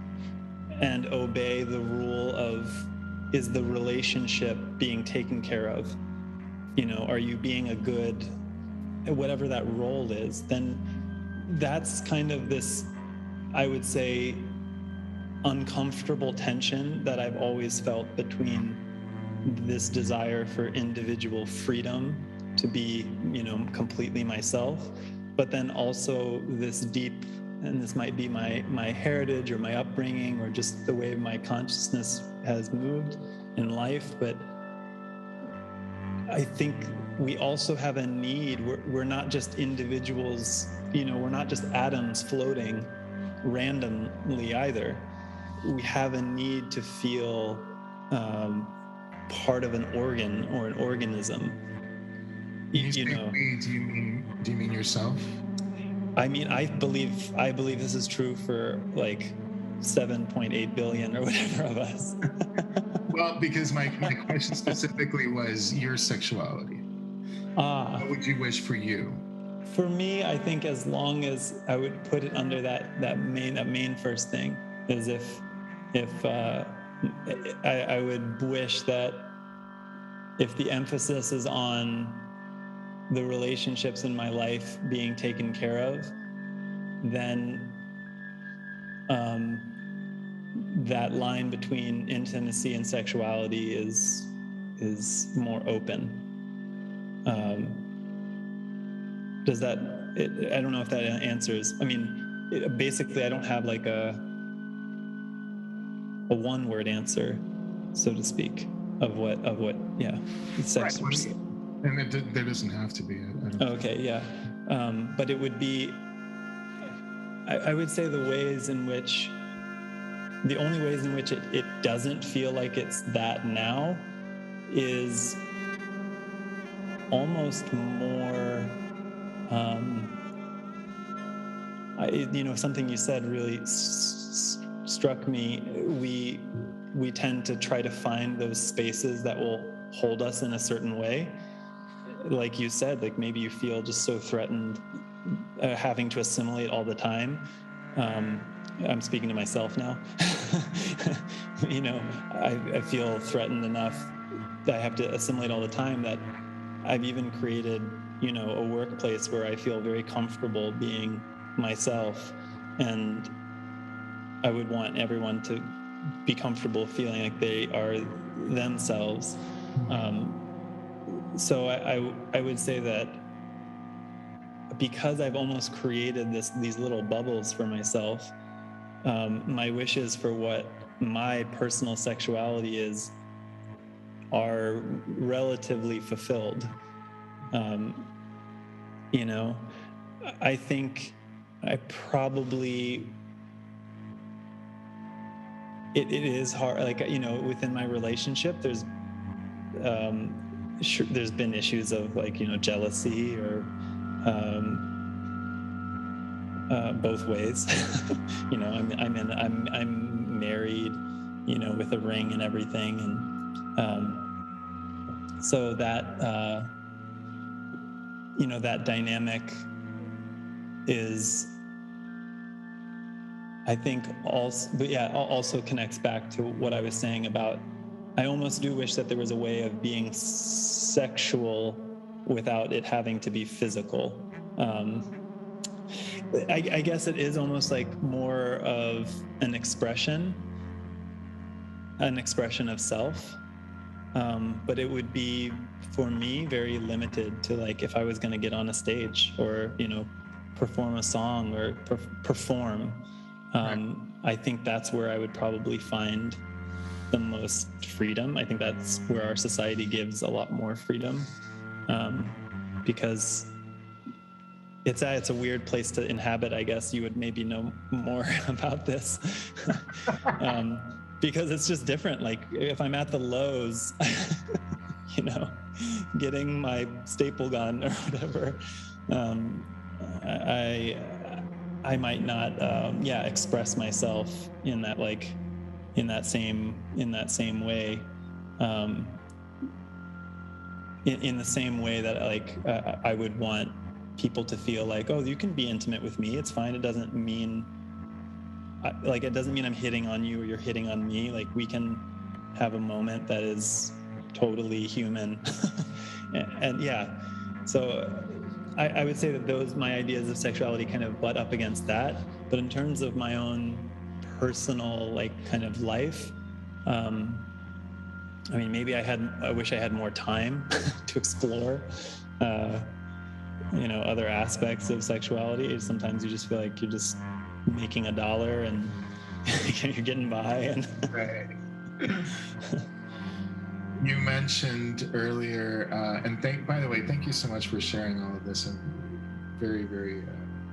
and obey the rule of, is the relationship being taken care of? You know, are you being a good, whatever that role is, then that's kind of this, I would say, uncomfortable tension that I've always felt between this desire for individual freedom to be, you know, completely myself, but then also this deep, and this might be my heritage or my upbringing or just the way my consciousness has moved in life. But I think we also have a need. We're not just individuals, you know, we're not just atoms floating randomly either. We have a need to feel part of an organ or an organism. You know, do you mean yourself? I mean, I believe this is true for like 7.8 billion or whatever of us. Well, because my question specifically was your sexuality. What would you wish for you? For me, I think as long as I would put it under that main first thing, is if I would wish that if the emphasis is on the relationships in my life being taken care of, then that line between intimacy and sexuality is more open. Does that? I don't know if that answers. I mean, basically, I don't have like a one-word answer, so to speak, of what sex. Right. And there doesn't have to be. Okay, yeah, but it would be. I would say the only ways in which it doesn't feel like it's that now is almost more. Something you said really struck me. We tend to try to find those spaces that will hold us in a certain way. Like you said, like maybe you feel just so threatened having to assimilate all the time. I'm speaking to myself now. You know, I feel threatened enough that I have to assimilate all the time that I've even created, a workplace where I feel very comfortable being myself, and I would want everyone to be comfortable feeling like they are themselves. So I would say that because I've almost created these little bubbles for myself, my wishes for what my personal sexuality are relatively fulfilled. I think I probably, it is hard, like, within my relationship, there's been issues of like, jealousy or both ways. I'm married, with a ring and everything, and so that that dynamic is, I think, also connects back to what I was saying about, I almost do wish that there was a way of being sexual without it having to be physical. I guess it is almost like more of an expression of self, but it would be, for me, very limited to, like, if I was going to get on a stage or perform a song or perform. I think that's where I would probably find the most freedom. I think that's where our society gives a lot more freedom, because it's a weird place to inhabit. I guess you would maybe know more about this, because it's just different. Like, if I'm at the Lowe's, getting my staple gun or whatever, I might not, express myself in that, like, in that same way, in the same way that, like, I would want people to feel like, oh, you can be intimate with me. It's fine. It doesn't mean, it doesn't mean I'm hitting on you or you're hitting on me. Like, we can have a moment that is totally human. and so I would say that my ideas of sexuality kind of butt up against that. But in terms of my own personal, like, kind of life, maybe I wish I had more time to explore, other aspects of sexuality. Sometimes you just feel like you're just making $1 and you're getting by. And right. You mentioned earlier, and by the way, thank you so much for sharing all of this. I'm very, very,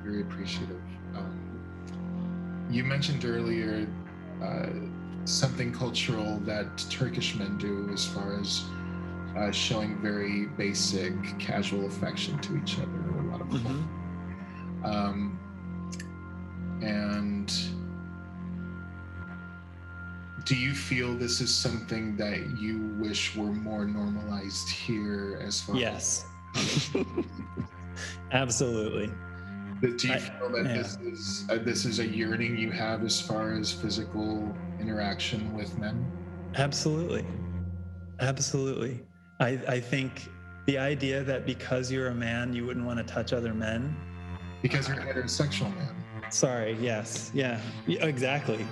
very appreciative. You mentioned earlier something cultural that Turkish men do as far as showing very basic casual affection to each other, a lot of people. And do you feel this is something that you wish were more normalized here as far Yes. Absolutely. Do you feel that this is a yearning you have as far as physical interaction with men? Absolutely. I think the idea that because you're a man, you wouldn't want to touch other men. Because you're a heterosexual man. Sorry, yes. Yeah, exactly.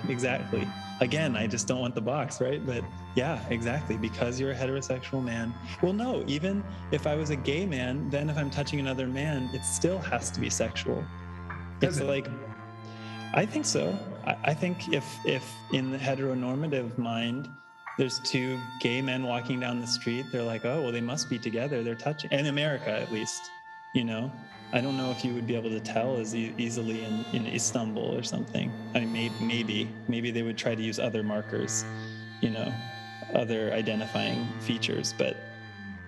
Again, I just don't want the box, right? But yeah, exactly. Because you're a heterosexual man. Well, no, even if I was a gay man, then if I'm touching another man, it still has to be sexual. It's like, I think so. I think if in the heteronormative mind, there's two gay men walking down the street, they're like, oh, well, they must be together. They're touching. In America, at least, I don't know if you would be able to tell as easily in Istanbul or something. I mean, maybe they would try to use other markers, other identifying features. But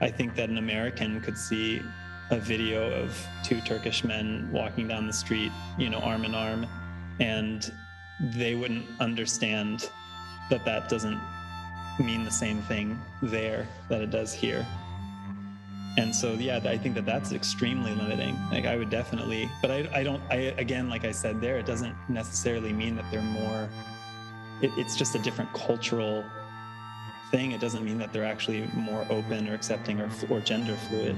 I think that an American could see a video of two Turkish men walking down the street, arm in arm, and they wouldn't understand that doesn't mean the same thing there that it does here. And so, yeah, I think that's extremely limiting. Like, I would definitely, but again, like I said there, it doesn't necessarily mean that they're more, it's just a different cultural thing, it doesn't mean that they're actually more open or accepting or gender fluid.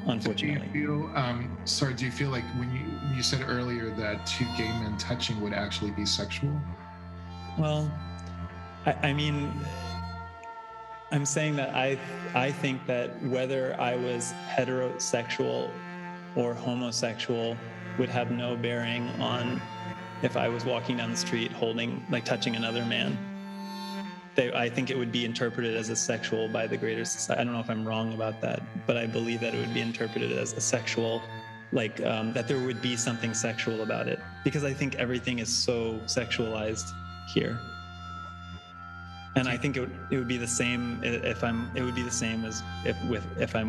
Unfortunately. Do you feel like when you said earlier that two gay men touching would actually be sexual? Well, I mean, I'm saying that I think that whether I was heterosexual or homosexual would have no bearing on if I was walking down the street touching another man. I think it would be interpreted as a sexual by the greater society. I don't know if I'm wrong about that, but I believe that it would be interpreted as a sexual, that there would be something sexual about it, because I think everything is so sexualized here. And I think it would be the same if I'm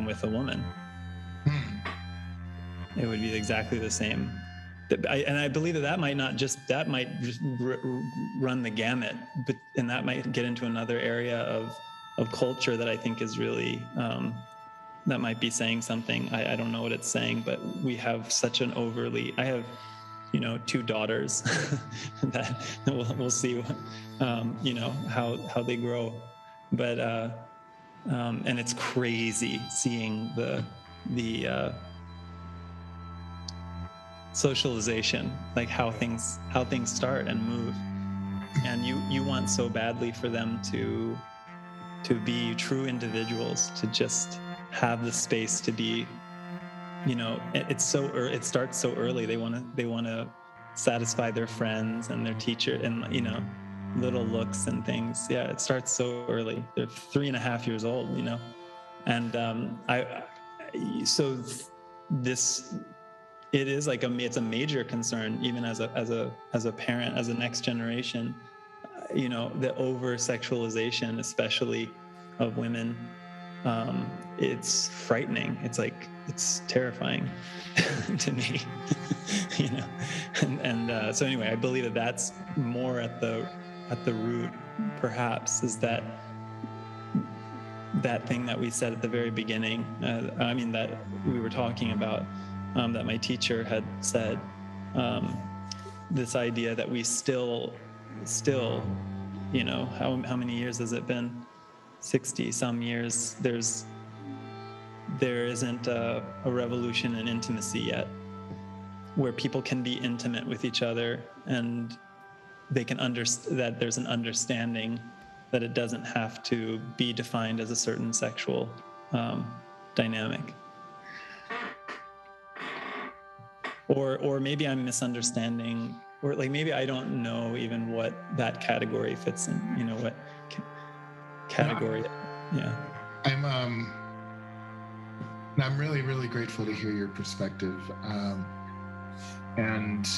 with a woman. It would be exactly the same. And I believe that might just run the gamut, and that might get into another area of culture that I think is really, that might be saying something. I don't know what it's saying, but we have such an I have, 2 daughters that we'll see, how they grow. But, and it's crazy seeing the socialization, like how things start and move, and you want so badly for them to be true individuals, to just have the space to be, it starts so early. They want to satisfy their friends and their teacher, and little looks and things. Yeah, it starts so early. They're 3.5 years old, and it is it's a major concern, even as a parent, as a next generation, the over-sexualization, especially of women. It's frightening. It's terrifying to me, and so anyway, I believe that that's more at the root, perhaps, is that thing that we said at the very beginning. That we were talking about. That my teacher had said, this idea that we still, how many years has it been? 60 some years. There isn't a revolution in intimacy yet, where people can be intimate with each other, and they can that there's an understanding that it doesn't have to be defined as a certain sexual dynamic. Or maybe I'm misunderstanding, or maybe I don't know even what that category fits in. What category? Yeah. I'm really, really grateful to hear your perspective, and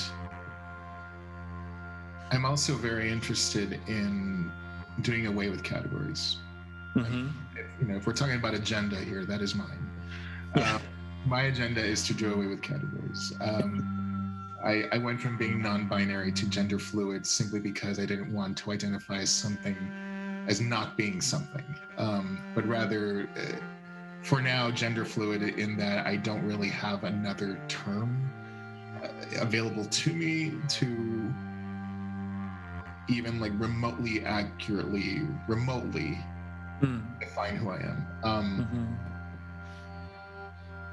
I'm also very interested in doing away with categories. Mm-hmm. If we're talking about agenda here, that is mine. Yeah. My agenda is to do away with categories. I went from being non-binary to gender fluid simply because I didn't want to identify as not being something, but rather, for now, gender fluid, in that I don't really have another term available to me to even remotely define who I am.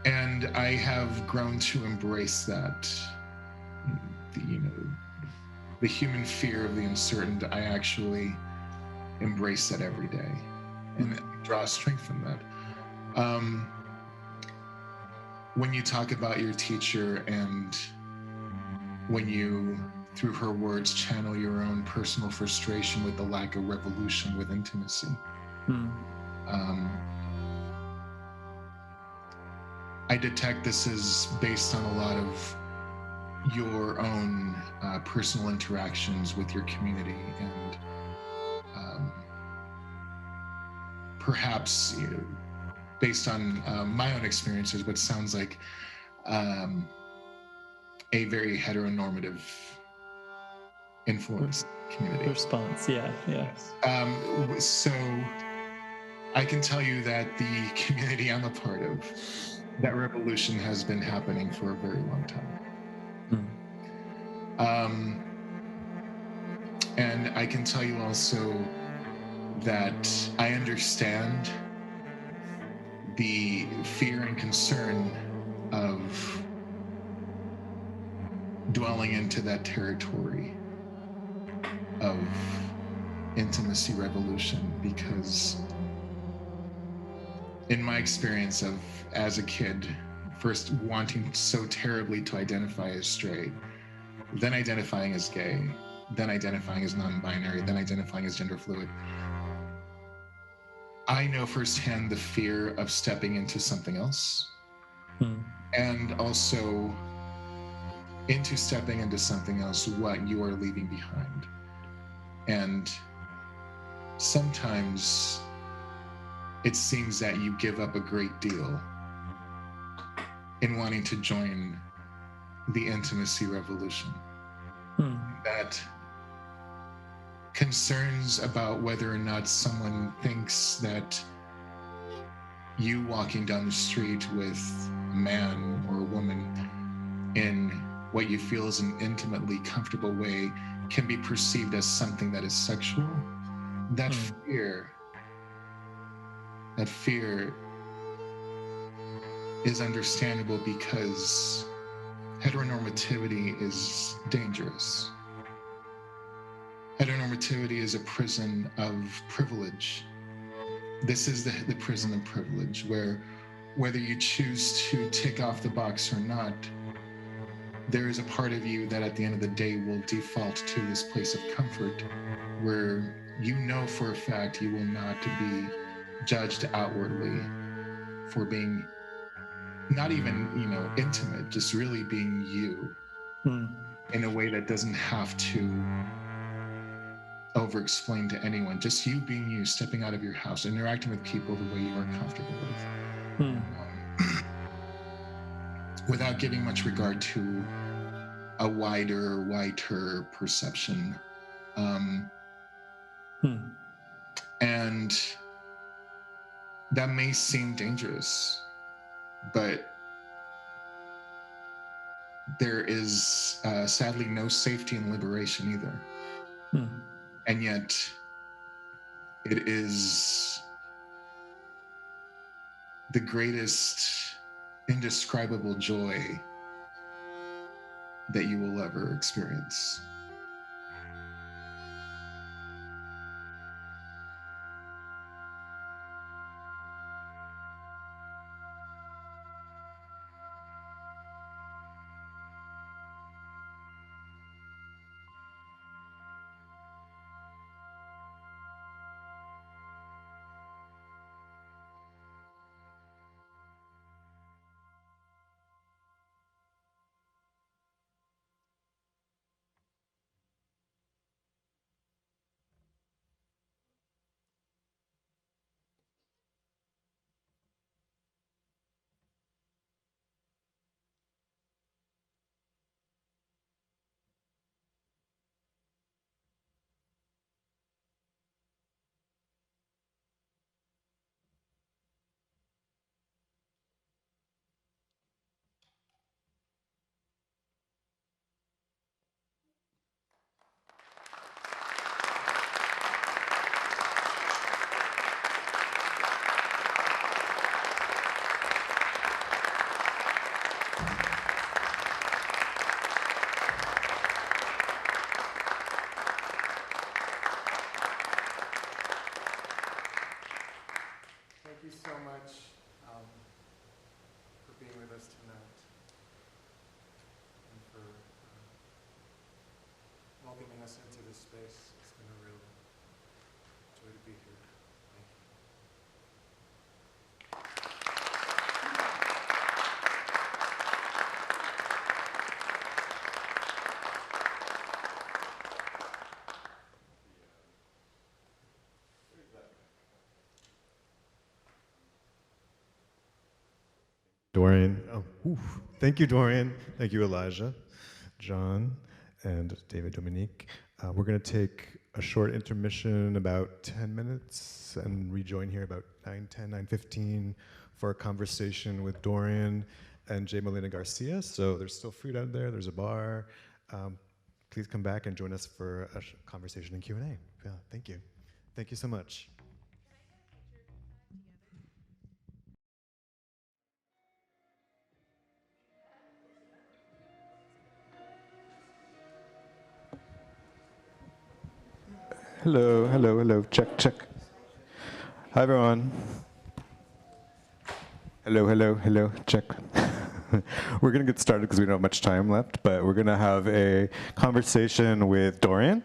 And I have grown to embrace that, the human fear of the uncertain. I actually embrace that every day, and draw strength from that. When you talk about your teacher, and when you, through her words, channel your own personal frustration with the lack of revolution with intimacy, I detect this is based on a lot of your own personal interactions with your community, and perhaps based on my own experiences, what sounds like a very heteronormative influence community response. Yeah. So I can tell you that the community I'm a part of, that revolution has been happening for a very long time. And I can tell you also that I understand the fear and concern of dwelling into that territory of intimacy revolution, because in my experience of as a kid, first wanting so terribly to identify as straight, then identifying as gay, then identifying as non-binary, then identifying as gender fluid, I know firsthand the fear of stepping into something else, and also into stepping into something else, what you are leaving behind. And sometimes it seems that you give up a great deal in wanting to join the intimacy revolution. That concerns about whether or not someone thinks that you walking down the street with a man or a woman in what you feel is an intimately comfortable way can be perceived as something that is sexual. That fear is understandable because heteronormativity is dangerous. Heteronormativity is a prison of privilege. This is the prison of privilege, where whether you choose to tick off the box or not, there is a part of you that at the end of the day will default to this place of comfort where you know for a fact you will not be judged outwardly for being not even, intimate, just really being you in a way that doesn't have to over-explain to anyone. Just you being you, stepping out of your house, interacting with people the way you are comfortable with. Without giving much regard to a whiter perception. And that may seem dangerous, but there is sadly no safety in liberation either. And yet it is the greatest indescribable joy that you will ever experience. Thank you so much for being with us tonight and for welcoming us into this space. It's been a real joy to be here. Thank you. Dorian. Thank you, Dorian. Thank you, Elijah, Jon, and David Dominique. We're going to take a short intermission, about 10 minutes, and rejoin here about 9:15 for a conversation with Dorian and J. Molina-Garcia. So there's still food out there. There's a bar. Please come back and join us for a conversation and Q&A. Yeah, thank you. Thank you so much. Hello, hello, hello. Check, check. Hi, everyone. Hello, hello, hello. Check. We're going to get started because we don't have much time left, but we're going to have a conversation with Dorian,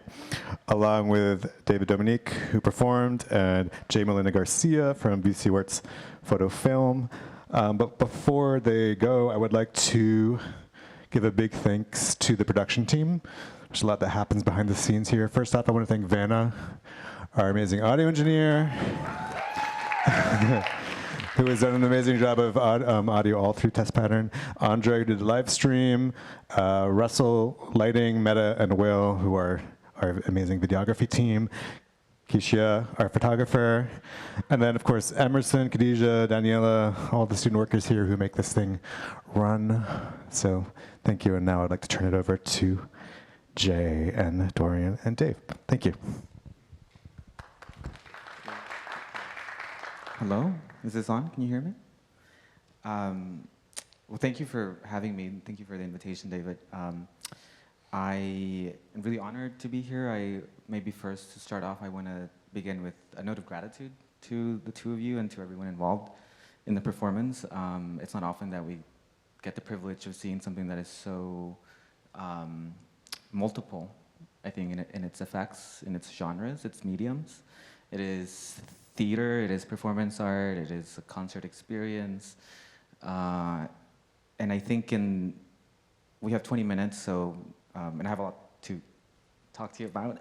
along with David Dominique, who performed, and Jon Molina-Garcia from VCUarts Photo Film. But before they go, I would like to give a big thanks to the production team. There's a lot that happens behind the scenes here. First off, I want to thank Vanna, our amazing audio engineer, who has done an amazing job of audio all through Test Pattern. Andre, who did the live stream. Russell, lighting, Meta, and Will, who are our amazing videography team. Keisha, our photographer. And then, of course, Emerson, Khadija, Daniela, all the student workers here who make this thing run. So thank you. And now I'd like to turn it over to Jay and Dorian and Dave. Thank you. Hello, is this on? Can you hear me? Well, thank you for having me. Thank you for the invitation, David. I am really honored to be here. Maybe first to start off, I want to begin with a note of gratitude to the two of you and to everyone involved in the performance. It's not often that we get the privilege of seeing something that is so multiple, I think, in its effects, in its genres, its mediums. It is theater, it is performance art, it is a concert experience. And I think we have 20 minutes, so, and I have a lot to talk to you about.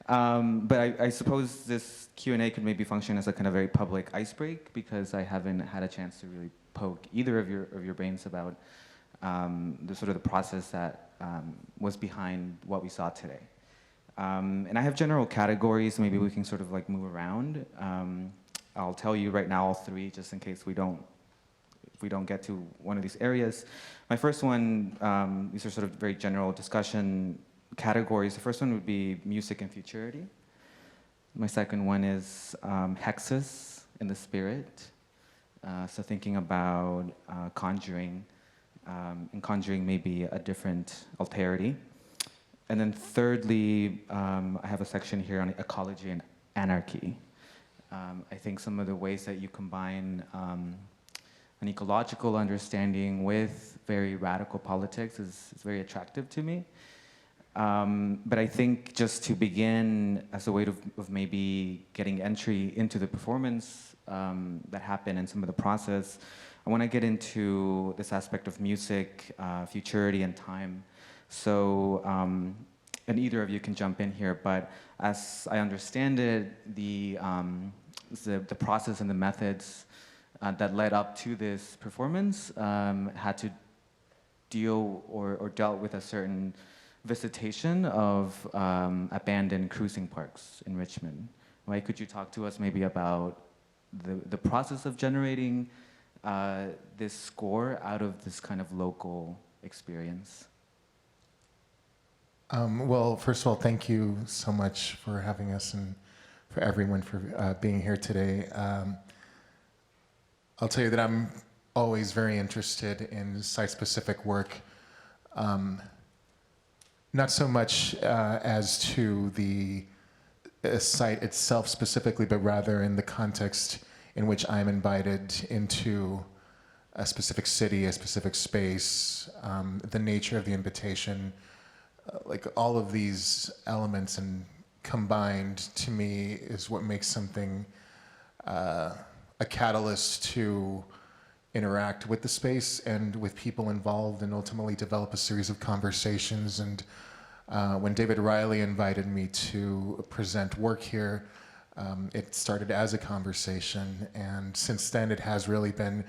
But I suppose this Q&A could maybe function as a kind of very public icebreak, because I haven't had a chance to really poke either of your brains about the sort of the process that was behind what we saw today. And I have general categories. Maybe we can sort of like move around. I'll tell you right now all three, just in case we don't get to one of these areas. My first one, these are sort of very general discussion categories. The first one would be music and futurity. My second one is hexes in the spirit. So thinking about conjuring, and conjuring maybe a different alterity. And then thirdly, I have a section here on ecology and anarchy. I think some of the ways that you combine an ecological understanding with very radical politics is very attractive to me. But I think just to begin as a way of maybe getting entry into the performance that happened and some of the process, I want to get into this aspect of music, futurity, and time. So, and either of you can jump in here, but as I understand it, the process and the methods that led up to this performance had to deal or dealt with a certain visitation of abandoned cruising parks in Richmond. Right? Could you talk to us maybe about the process of generating this score out of this kind of local experience? Well, first of all, thank you so much for having us and for everyone for being here today. I'll tell you that I'm always very interested in site-specific work, not so much as to the site itself specifically, but rather in the context in which I'm invited into a specific city, a specific space, the nature of the invitation, like all of these elements and combined to me is what makes something a catalyst to interact with the space and with people involved and ultimately develop a series of conversations. And when David Riley invited me to present work here, it started as a conversation, and since then it has really been,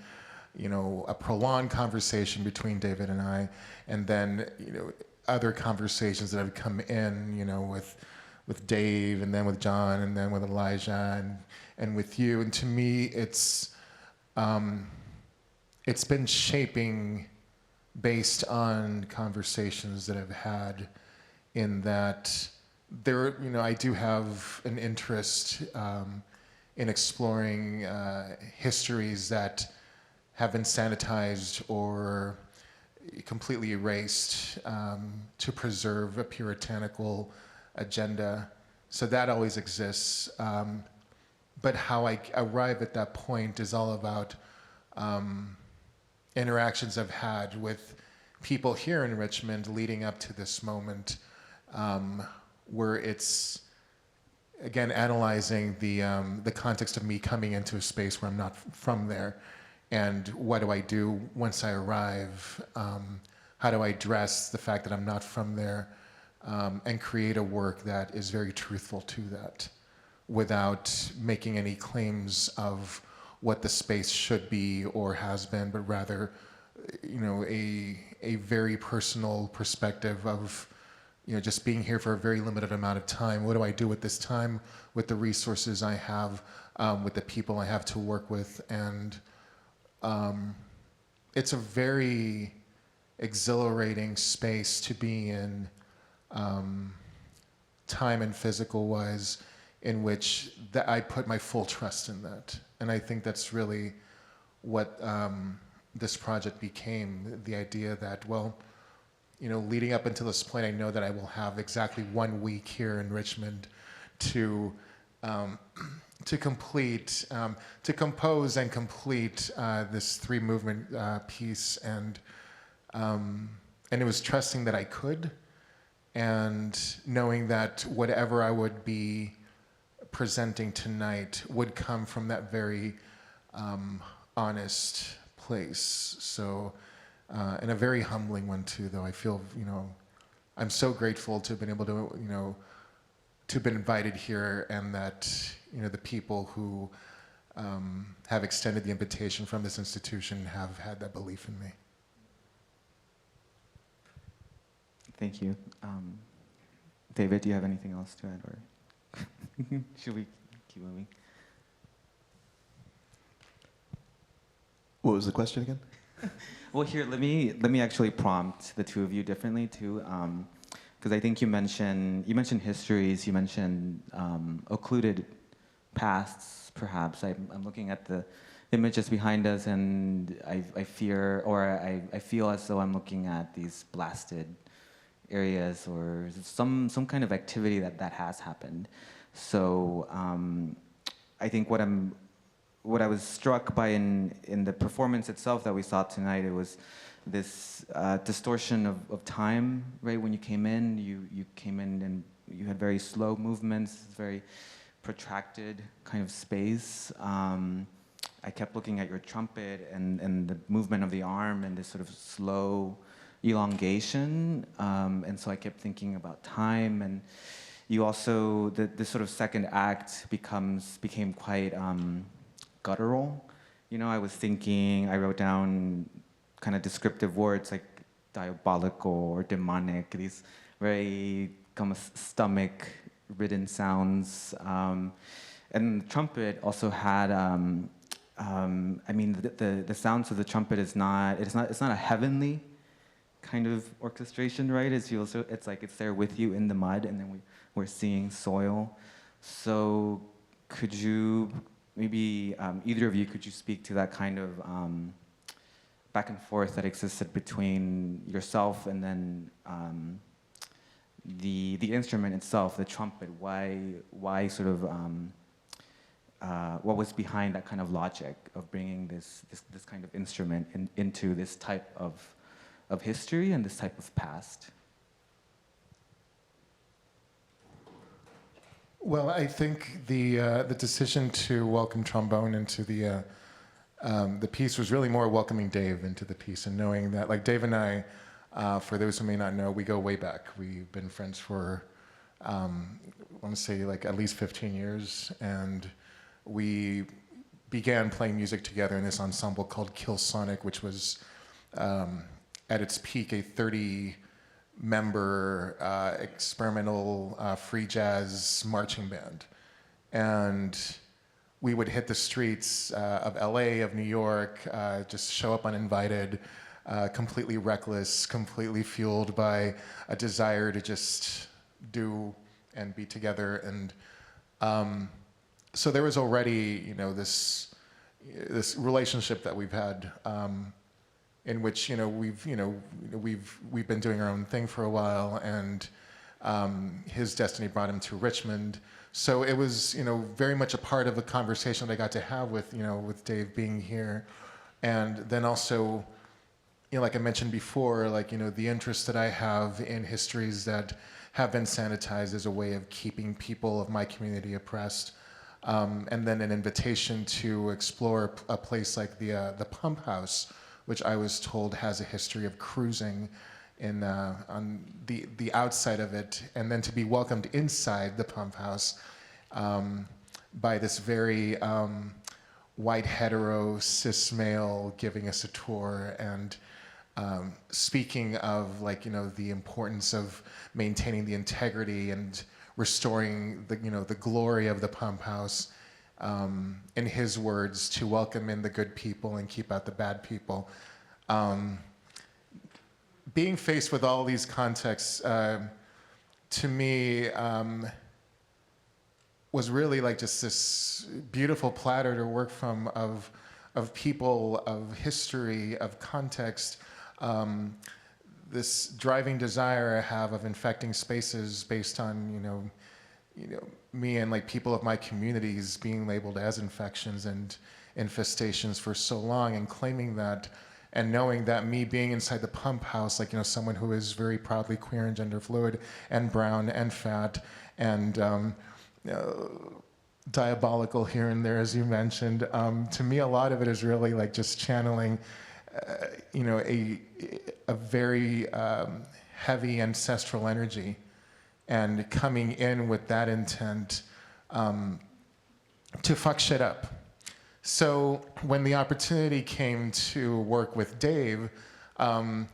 you know, a prolonged conversation between David and I, and then, you know, other conversations that have come in, you know, with Dave, and then with John, and then with Elijah, and with you. And to me, it's been shaping based on conversations that I've had, in that I do have an interest in exploring histories that have been sanitized or completely erased to preserve a puritanical agenda. So that always exists. But how I arrive at that point is all about interactions I've had with people here in Richmond leading up to this moment, where it's, again, analyzing the context of me coming into a space where I'm not from there, and what do I do once I arrive? How do I address the fact that I'm not from there, and create a work that is very truthful to that, without making any claims of what the space should be or has been, but rather, a very personal perspective of, just being here for a very limited amount of time. What do I do with this time, with the resources I have, with the people I have to work with? And it's a very exhilarating space to be in, time and physical wise, in which I put my full trust in that. And I think that's really what this project became, the idea that, well, leading up until this point, I know that I will have exactly 1 week here in Richmond to complete, to compose and complete this 3-movement piece, and it was trusting that I could, and knowing that whatever I would be presenting tonight would come from that very honest place. So, and a very humbling one too, though. I feel, I'm so grateful to have been able to, to have been invited here, and that, the people who have extended the invitation from this institution have had that belief in me. Thank you. David, do you have anything else to add, or should we keep moving? What was the question again? Well, here, let me actually prompt the two of you differently too, because I think you mentioned histories, you mentioned occluded pasts, perhaps. I'm looking at the images behind us, and I fear, or I feel as though I'm looking at these blasted areas, or some kind of activity that has happened. So I think what I was struck by in the performance itself that we saw tonight, it was this distortion of time, right? When you came in, you came in and you had very slow movements, very protracted kind of space. I kept looking at your trumpet and the movement of the arm and this sort of slow elongation, and so I kept thinking about time. And you also, the sort of second act became quite guttural. I was thinking, I wrote down kind of descriptive words like diabolical or demonic, these very kind of stomach-ridden sounds. And the trumpet also had, the sounds of the trumpet it's not a heavenly kind of orchestration, right? It's like it's there with you in the mud, and then we're seeing soil. So could you, maybe either of you, could you speak to that kind of back and forth that existed between yourself and then the instrument itself, the trumpet? Why sort of what was behind that kind of logic of bringing this kind of instrument into this type of history and this type of past? Well, I think the decision to welcome trombone into the piece was really more welcoming Dave into the piece, and knowing that, like, Dave and I, for those who may not know, we go way back. We've been friends for, I want to say, like, at least 15 years, and we began playing music together in this ensemble called Kill Sonic, which was, at its peak, a 30-member experimental free jazz marching band. And we would hit the streets of LA, of New York, just show up uninvited, completely reckless, completely fueled by a desire to just do and be together. And so there was already, you know, this relationship that we've had, in which, you know, we've been doing our own thing for a while, and his destiny brought him to Richmond. So it was, you know, very much a part of a conversation that I got to have with, you know, with Dave being here. And then also, you know, like I mentioned before, like, you know, the interest that I have in histories that have been sanitized as a way of keeping people of my community oppressed. And then an invitation to explore a place like the Pump House, which I was told has a history of cruising in on the outside of it, and then to be welcomed inside the Pump House by this very white hetero cis male giving us a tour, and speaking of, like, you know, the importance of maintaining the integrity and restoring the, you know, the glory of the Pump House, in his words, to welcome in the good people and keep out the bad people. Being faced with all these contexts, to me, was really like just this beautiful platter to work from of people, of history, of context. This driving desire I have of infecting spaces based on, you know, me and like people of my communities being labeled as infections and infestations for so long, and claiming that, and knowing that me being inside the Pump House, like, you know, someone who is very proudly queer and gender fluid and brown and fat and diabolical here and there, as you mentioned, to me a lot of it is really like just channeling, you know, a very heavy ancestral energy, and coming in with that intent to fuck shit up. So when the opportunity came to work with Dave, and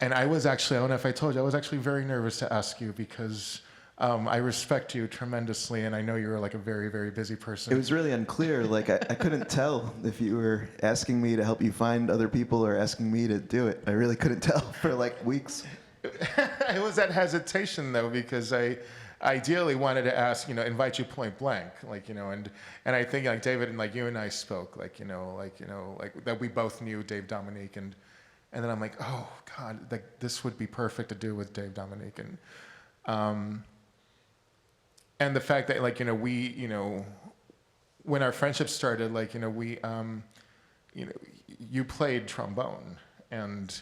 I was actually, I don't know if I told you, I was actually very nervous to ask you, because I respect you tremendously, and I know you're like a very, very busy person. It was really unclear. Like, I couldn't tell if you were asking me to help you find other people or asking me to do it. I really couldn't tell for like weeks. It was that hesitation, though, because I ideally wanted to ask, you know, invite you point blank, like, you know, and I think like David and like you and I spoke, like that we both knew Dave Dominique, and then I'm like, oh God, like this would be perfect to do with Dave Dominique, and the fact that, like, you know, we, you know, when our friendship started, like, you know, we, you know, you played trombone, and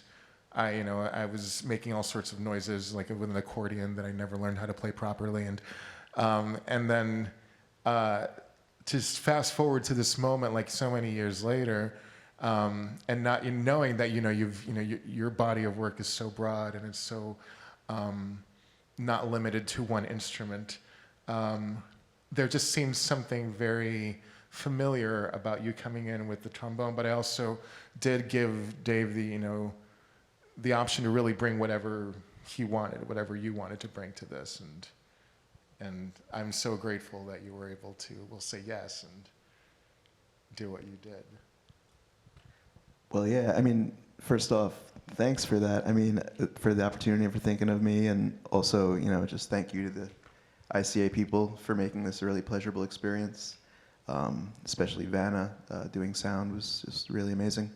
I was making all sorts of noises, like with an accordion that I never learned how to play properly, and then just fast forward to this moment, like so many years later, and not knowing that, you know, your body of work is so broad and it's so not limited to one instrument. There just seems something very familiar about you coming in with the trombone, but I also did give Dave the option to really bring whatever he wanted, whatever you wanted to bring to this, and I'm so grateful that you were able to, we'll say yes, and do what you did. Well, yeah, I mean, first off, thanks for that. I mean, for the opportunity and for thinking of me, and also, you know, just thank you to the ICA people for making this a really pleasurable experience. Especially Vanna doing sound was just really amazing.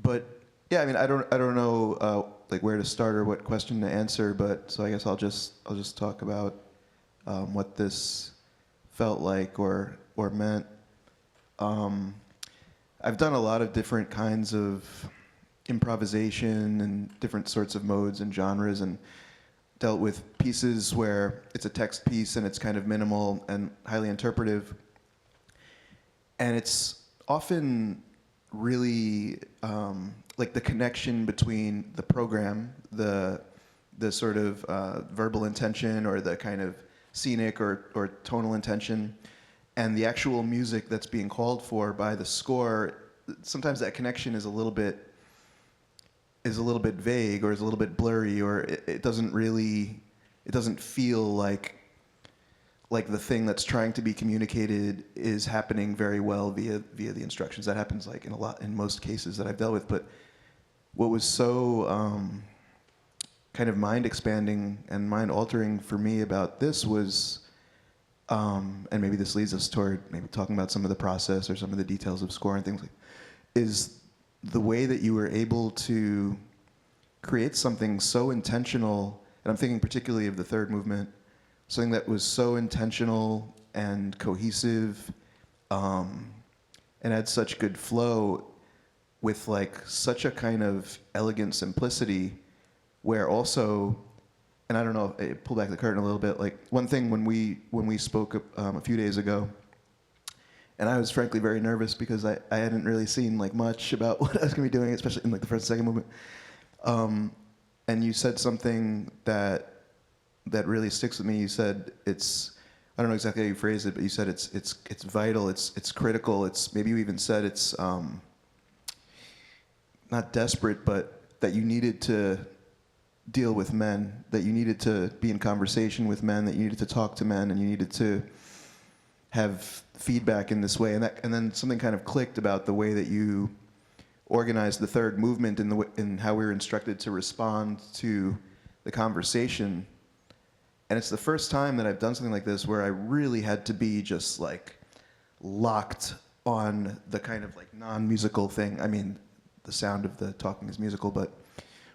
But yeah, I mean, I don't know like where to start or what question to answer, but so I guess I'll just talk about what this felt like or meant. I've done a lot of different kinds of improvisation and different sorts of modes and genres, and dealt with pieces where it's a text piece and it's kind of minimal and highly interpretive. And it's often really like the connection between the program, the sort of verbal intention or the kind of scenic or tonal intention, and the actual music that's being called for by the score. Sometimes that connection is a little bit vague, or is a little bit blurry, or it doesn't feel like the thing that's trying to be communicated is happening very well via the instructions. That happens like in most cases that I've dealt with. But what was so kind of mind expanding and mind altering for me about this was, and maybe this leads us toward maybe talking about some of the process or some of the details of score and things like, is the way that you were able to create something so intentional, and I'm thinking particularly of the third movement, something that was so intentional and cohesive, and had such good flow with like such a kind of elegant simplicity, where also, and I don't know, pull back the curtain a little bit, like one thing when we spoke a few days ago, and I was frankly very nervous because I hadn't really seen like much about what I was gonna be doing, especially in like the first and second movement. And you said something that really sticks with me. You said it's, I don't know exactly how you phrased it, but you said it's vital, it's critical, it's, maybe you even said it's not desperate, but that you needed to deal with men, that you needed to be in conversation with men, that you needed to talk to men, and you needed to have feedback in this way. And then something kind of clicked about the way that you organized the third movement in how we were instructed to respond to the conversation. And it's the first time that I've done something like this where I really had to be just like locked on the kind of like non-musical thing. I mean, the sound of the talking is musical, but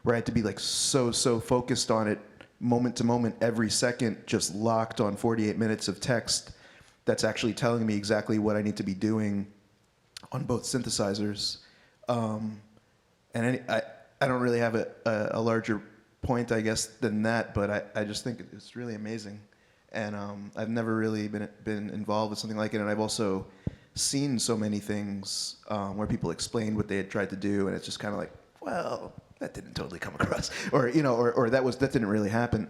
where I had to be like so focused on it, moment to moment, every second, just locked on 48 minutes of text that's actually telling me exactly what I need to be doing on both synthesizers. And I don't really have a larger point, I guess, than that, but I just think it's really amazing. And I've never really been involved with something like it, and I've also seen so many things where people explained what they had tried to do, and it's just kind of like, well, that didn't totally come across, or you know, or that didn't really happen.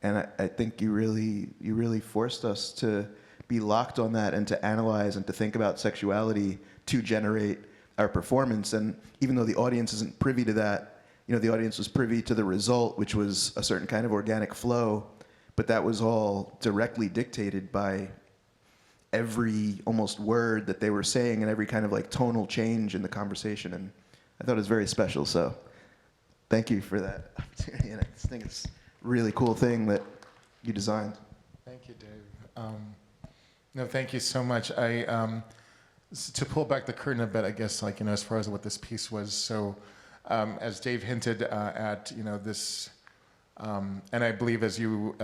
And I think you really forced us to be locked on that and to analyze and to think about sexuality to generate our performance. And even though the audience isn't privy to that, you know, the audience was privy to the result, which was a certain kind of organic flow, but that was all directly dictated by every almost word that they were saying and every kind of like tonal change in the conversation. And I thought it was very special. So thank you for that opportunity. And I just think it's a really cool thing that you designed. Thank you, Dave. No, thank you so much. To pull back the curtain a bit, I guess, like, you know, as far as what this piece was. So as Dave hinted at, you know, this, and I believe as you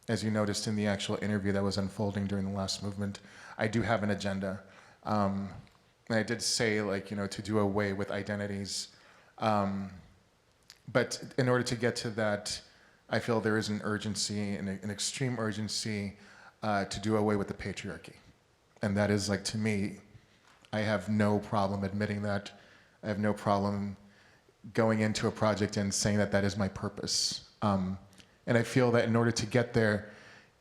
noticed in the actual interview that was unfolding during the last movement, I do have an agenda. And I did say, like, you know, to do away with identities. But in order to get to that, I feel there is an urgency, an extreme urgency to do away with the patriarchy. And that is, like, to me, I have no problem admitting that. I have no problem going into a project and saying that that is my purpose. And I feel that in order to get there,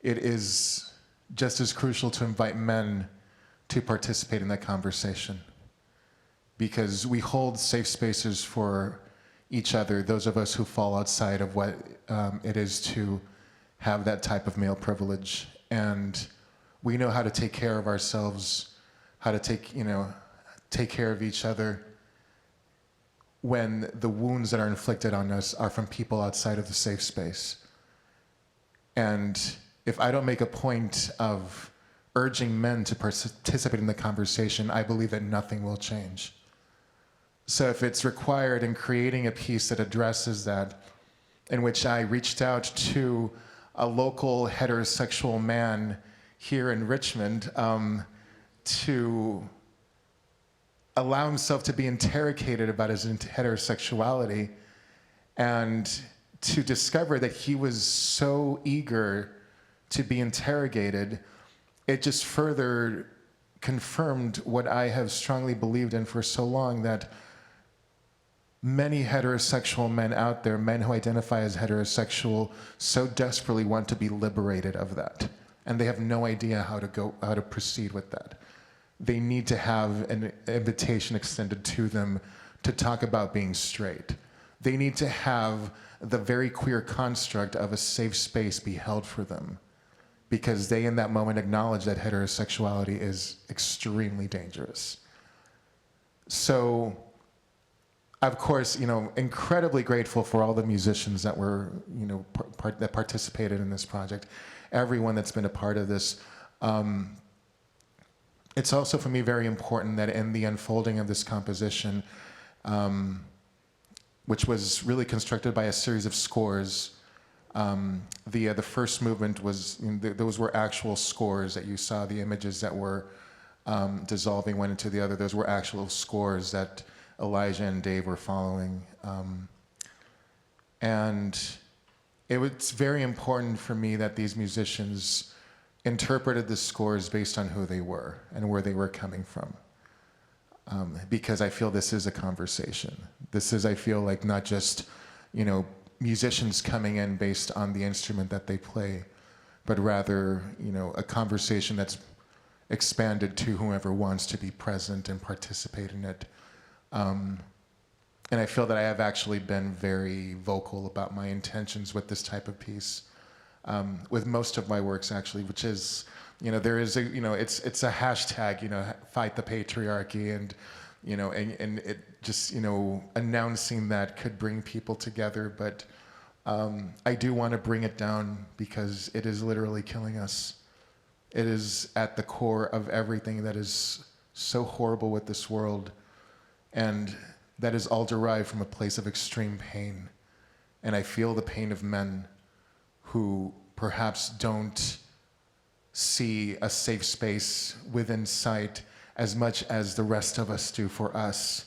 it is just as crucial to invite men to participate in that conversation. Because we hold safe spaces for each other, those of us who fall outside of what it is to have that type of male privilege. And we know how to take care of ourselves, how to take care of each other when the wounds that are inflicted on us are from people outside of the safe space. And if I don't make a point of urging men to participate in the conversation, I believe that nothing will change. So if it's required in creating a piece that addresses that, in which I reached out to a local heterosexual man here in Richmond to allow himself to be interrogated about his heterosexuality, and to discover that he was so eager to be interrogated, it just further confirmed what I have strongly believed in for so long, that many heterosexual men out there, men who identify as heterosexual, so desperately want to be liberated of that. And they have no idea how to proceed with that. They need to have an invitation extended to them to talk about being straight. They need to have the very queer construct of a safe space be held for them, because they in that moment acknowledge that heterosexuality is extremely dangerous. So of course, incredibly grateful for all the musicians that were, that participated in this project, everyone that's been a part of this. It's also for me very important that in the unfolding of this composition, which was really constructed by a series of scores, the first movement was, those were actual scores that you saw, the images that were dissolving one into the other, those were actual scores that Elijah and Dave were following. And it's very important for me that these musicians interpreted the scores based on who they were and where they were coming from. Because I feel this is a conversation. This is, I feel like, not just, musicians coming in based on the instrument that they play, but rather, a conversation that's expanded to whoever wants to be present and participate in it. And I feel that I have actually been very vocal about my intentions with this type of piece, with most of my works actually, which is, there is a, it's a hashtag, fight the patriarchy, and, and it just, announcing that could bring people together, but I do want to bring it down because it is literally killing us. It is at the core of everything that is so horrible with this world, and that is all derived from a place of extreme pain. And I feel the pain of men who perhaps don't see a safe space within sight as much as the rest of us do for us.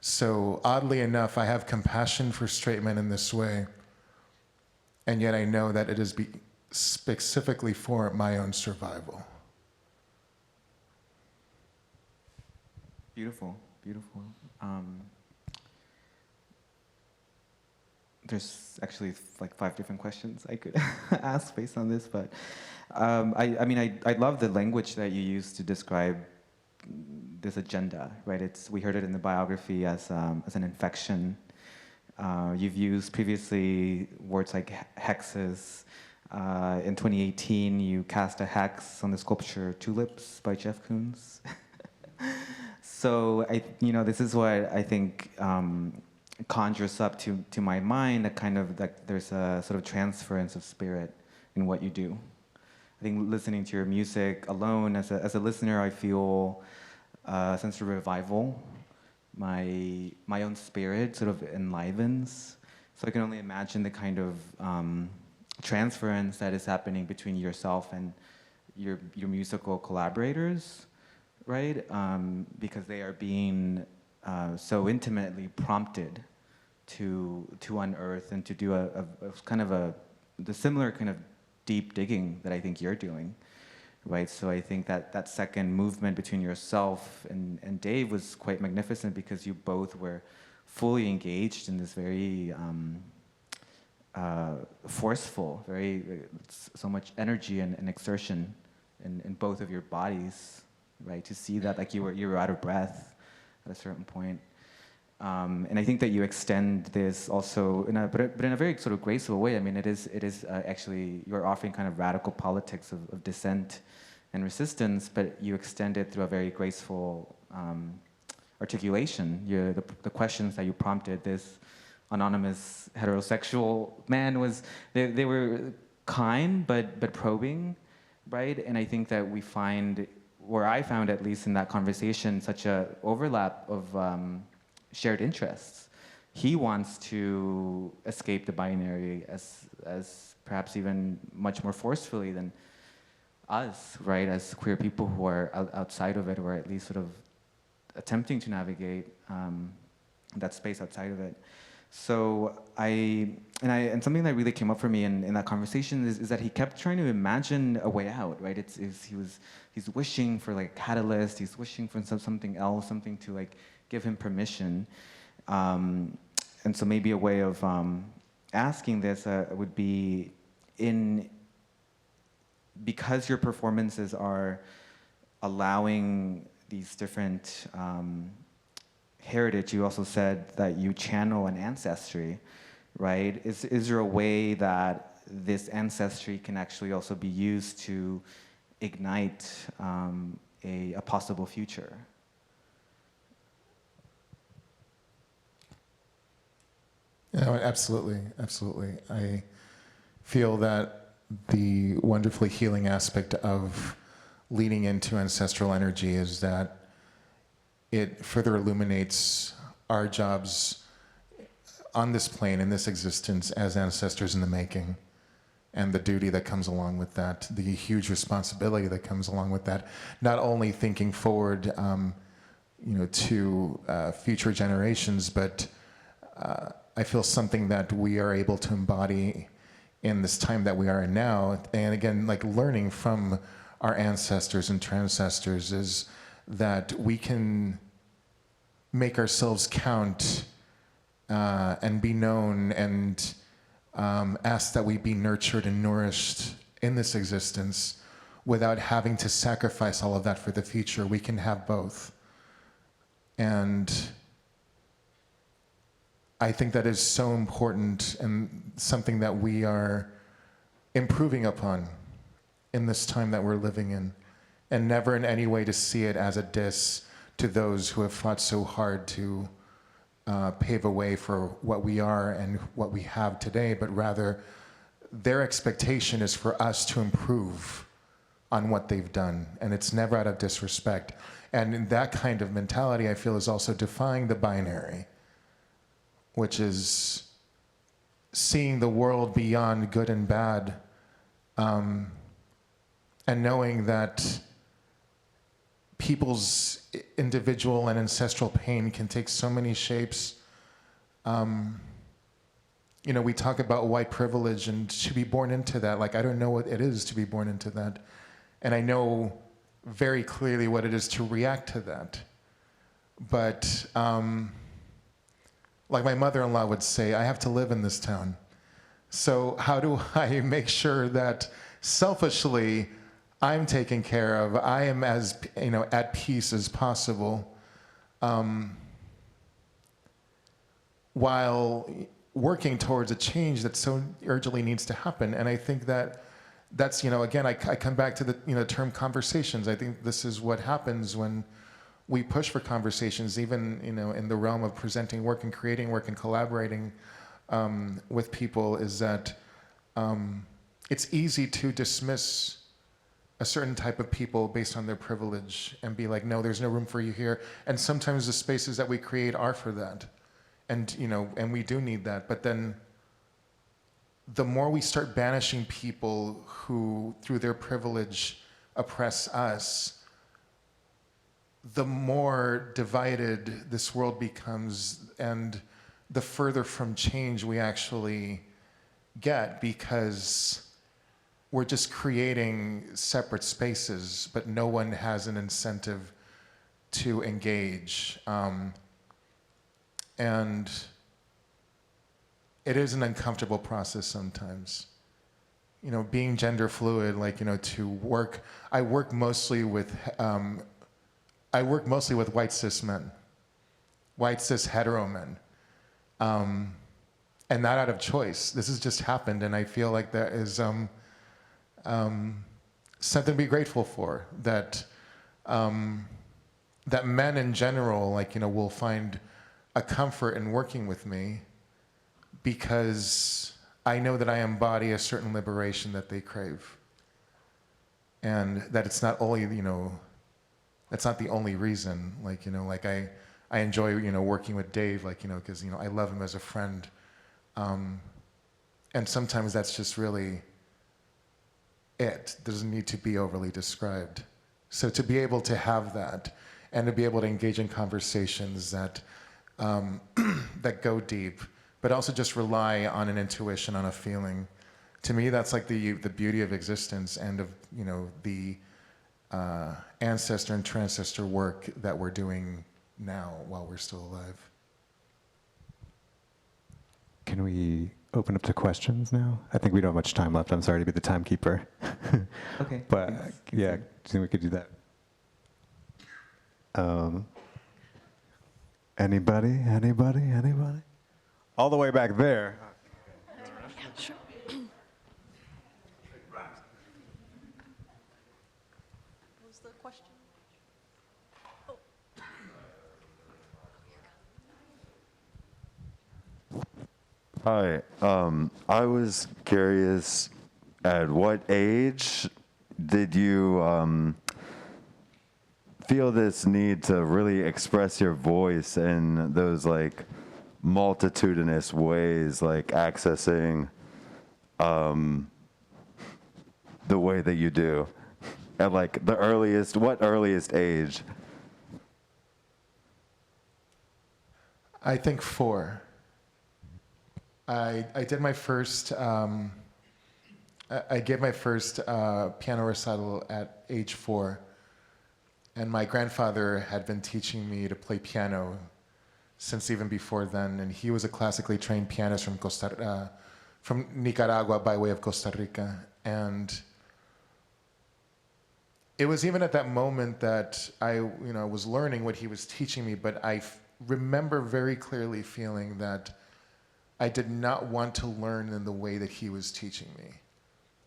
So oddly enough, I have compassion for straight men in this way, and yet I know that it is specifically for my own survival. Beautiful, beautiful. There's actually like 5 different questions I could ask based on this, but I love the language that you use to describe this agenda, right? We heard it in the biography as an infection. You've used previously words like hexes. In 2018, you cast a hex on the sculpture Tulips by Jeff Koons. So this is what I think conjures up to my mind, a kind of like there's a sort of transference of spirit in what you do. I think listening to your music alone, as a listener, I feel a sense of revival. My own spirit sort of enlivens. So I can only imagine the kind of transference that is happening between yourself and your musical collaborators, right? Because they are being so intimately prompted to unearth and to do a kind of the similar kind of deep digging that I think you're doing, right? So I think that second movement between yourself and Dave was quite magnificent because you both were fully engaged in this very forceful, so much energy and exertion in both of your bodies, right? To see that like you were out of breath at a certain point. And I think that you extend this also in a very sort of graceful way. I mean, it is actually, you're offering kind of radical politics of dissent and resistance, but you extend it through a very graceful articulation. The questions that you prompted this anonymous heterosexual man they were kind but probing, right? And I think that we find, where I found at least in that conversation, such a overlap of shared interests. He wants to escape the binary as perhaps even much more forcefully than us, right? As queer people who are outside of it, or at least sort of attempting to navigate that space outside of it. So and something that really came up for me in that conversation is that he kept trying to imagine a way out, right? He's wishing for like a catalyst. He's wishing for something else, something to like give him permission. And so maybe a way of asking this would be because your performances are allowing these different heritage, you also said that you channel an ancestry, right? Is there a way that this ancestry can actually also be used to ignite a possible future? Yeah, absolutely, absolutely. I feel that the wonderfully healing aspect of leaning into ancestral energy is that it further illuminates our jobs on this plane, in this existence, as ancestors in the making, and the duty that comes along with that, the huge responsibility that comes along with that, not only thinking forward to future generations, but I feel something that we are able to embody in this time that we are in now. And again, like learning from our ancestors and transcestors is that we can make ourselves count and be known and ask that we be nurtured and nourished in this existence without having to sacrifice all of that for the future. We can have both. And I think that is so important and something that we are improving upon in this time that we're living in, and never in any way to see it as a diss to those who have fought so hard to pave a way for what we are and what we have today, but rather their expectation is for us to improve on what they've done, and it's never out of disrespect. And in that kind of mentality, I feel, is also defying the binary, which is seeing the world beyond good and bad, and knowing that people's individual and ancestral pain can take so many shapes. We talk about white privilege and to be born into that. Like, I don't know what it is to be born into that. And I know very clearly what it is to react to that. But like my mother-in-law would say, I have to live in this town. So how do I make sure that selfishly I'm taken care of, I am as at peace as possible, while working towards a change that so urgently needs to happen? And I think that's again, I come back to the term conversations. I think this is what happens when we push for conversations, even in the realm of presenting work and creating work and collaborating with people, is that it's easy to dismiss a certain type of people based on their privilege and be like, no, there's no room for you here. And sometimes the spaces that we create are for that. And and we do need that. But then the more we start banishing people who, through their privilege, oppress us, the more divided this world becomes, and the further from change we actually get, because we're just creating separate spaces, but no one has an incentive to engage. And it is an uncomfortable process sometimes. Being gender fluid, to work, I work mostly with white cis men, white cis hetero men. And not out of choice. This has just happened, and I feel like that is something to be grateful for, that that men in general, will find a comfort in working with me, because I know that I embody a certain liberation that they crave, and that it's not only, that's not the only reason. I enjoy, working with Dave, because, I love him as a friend. And sometimes that's just really it. Doesn't need to be overly described. So to be able to have that, and to be able to engage in conversations that that go deep, but also just rely on an intuition, on a feeling. To me, that's like the beauty of existence, and of the ancestor and transcestor work that we're doing now while we're still alive. Can we open up to questions now? I think we don't have much time left. I'm sorry to be the timekeeper. Okay. But yeah, do you think we could do that? Anybody? All the way back there. Yeah, sure. What was the question? Oh. Hi. I was curious, at what age did you feel this need to really express your voice in those like multitudinous ways, like accessing the way that you do? At like the earliest, what earliest age? I think 4. I did my first, I gave my first piano recital at age 4. And my grandfather had been teaching me to play piano since even before then. And he was a classically trained pianist from Nicaragua by way of Costa Rica. And it was even at that moment that I was learning what he was teaching me, but I remember very clearly feeling that I did not want to learn in the way that he was teaching me.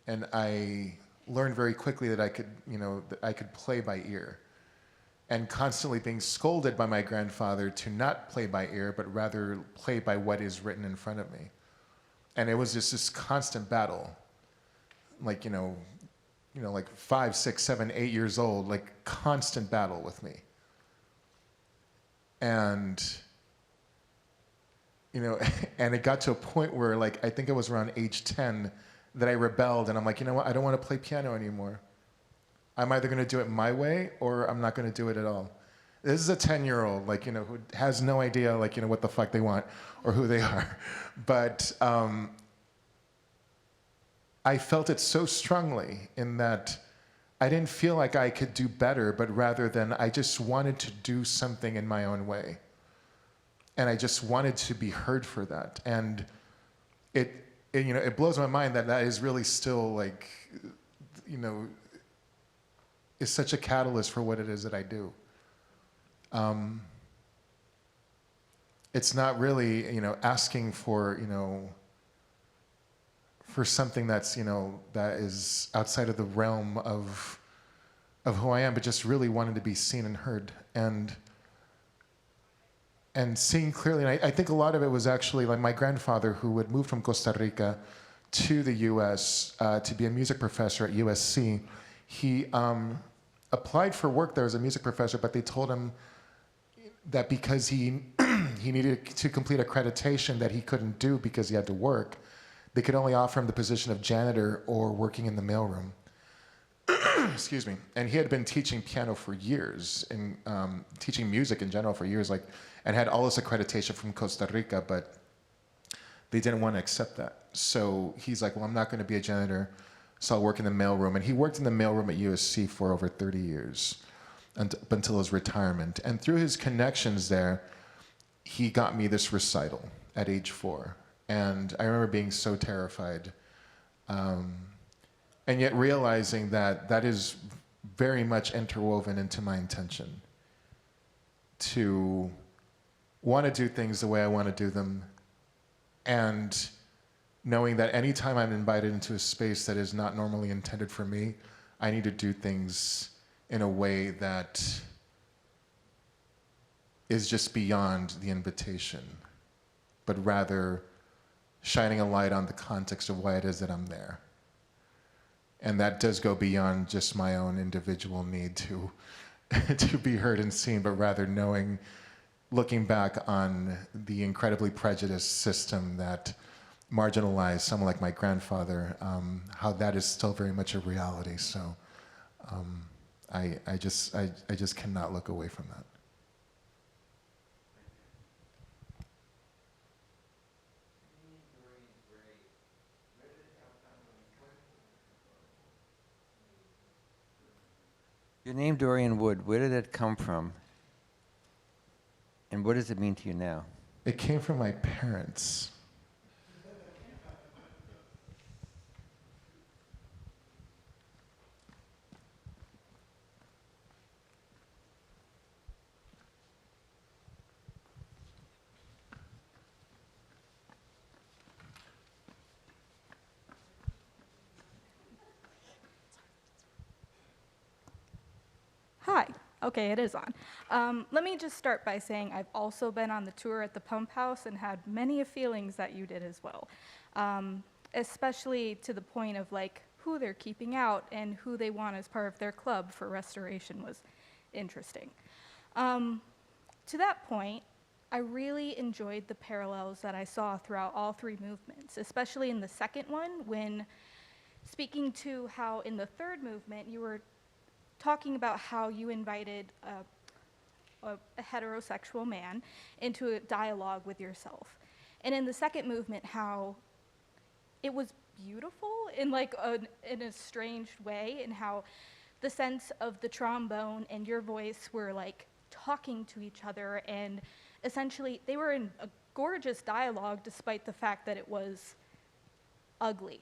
And I learned very quickly that I could play by ear. And constantly being scolded by my grandfather to not play by ear, but rather play by what is written in front of me. And it was just this constant battle. Like, like 5, 6, 7, 8 years old, like constant battle with me. And, and it got to a point where, like, I think it was around age 10 that I rebelled, and I'm like, you know what, I don't want to play piano anymore. I'm either going to do it my way or I'm not going to do it at all. This is a 10-year-old, like, who has no idea, like, what the fuck they want or who they are. But I felt it so strongly in that I didn't feel like I could do better, but rather than I just wanted to do something in my own way. And I just wanted to be heard for that. And it blows my mind that that is really still like, is such a catalyst for what it is that I do. It's not really, asking for, for something that's, that is outside of the realm of who I am, but just really wanting to be seen and heard. And seeing clearly, and I think a lot of it was actually like my grandfather, who had moved from Costa Rica to the US to be a music professor at USC. He applied for work there as a music professor, but they told him that because he needed to complete accreditation that he couldn't do because he had to work, they could only offer him the position of janitor or working in the mailroom. Excuse me. And he had been teaching piano for years and teaching music in general for years, and had all this accreditation from Costa Rica, but they didn't want to accept that. So he's like, well, I'm not going to be a janitor, so I'll work in the mailroom. And he worked in the mailroom at USC for over 30 years until his retirement. And through his connections there, he got me this recital at age 4. And I remember being so terrified. And yet realizing that that is very much interwoven into my intention to want to do things the way I want to do them, and knowing that anytime I'm invited into a space that is not normally intended for me, I need to do things in a way that is just beyond the invitation, but rather shining a light on the context of why it is that I'm there. And that does go beyond just my own individual need to be heard and seen, but rather knowing, looking back on the incredibly prejudiced system that marginalized someone like my grandfather, how that is still very much a reality. So I just cannot look away from that. Your name, Dorian Wood, where did it come from? And what does it mean to you now? It came from my parents. Hi, Okay, it is on. Let me just start by saying I've also been on the tour at the Pump House and had many of feelings that you did as well, especially to the point of like who they're keeping out and who they want as part of their club for restoration was interesting. To that point, I really enjoyed the parallels that I saw throughout all three movements, especially in the second one when speaking to how in the third movement you were talking about how you invited a heterosexual man into a dialogue with yourself. And in the second movement, how it was beautiful in like in a strange way, and how the sense of the trombone and your voice were like talking to each other, and essentially they were in a gorgeous dialogue despite the fact that it was ugly.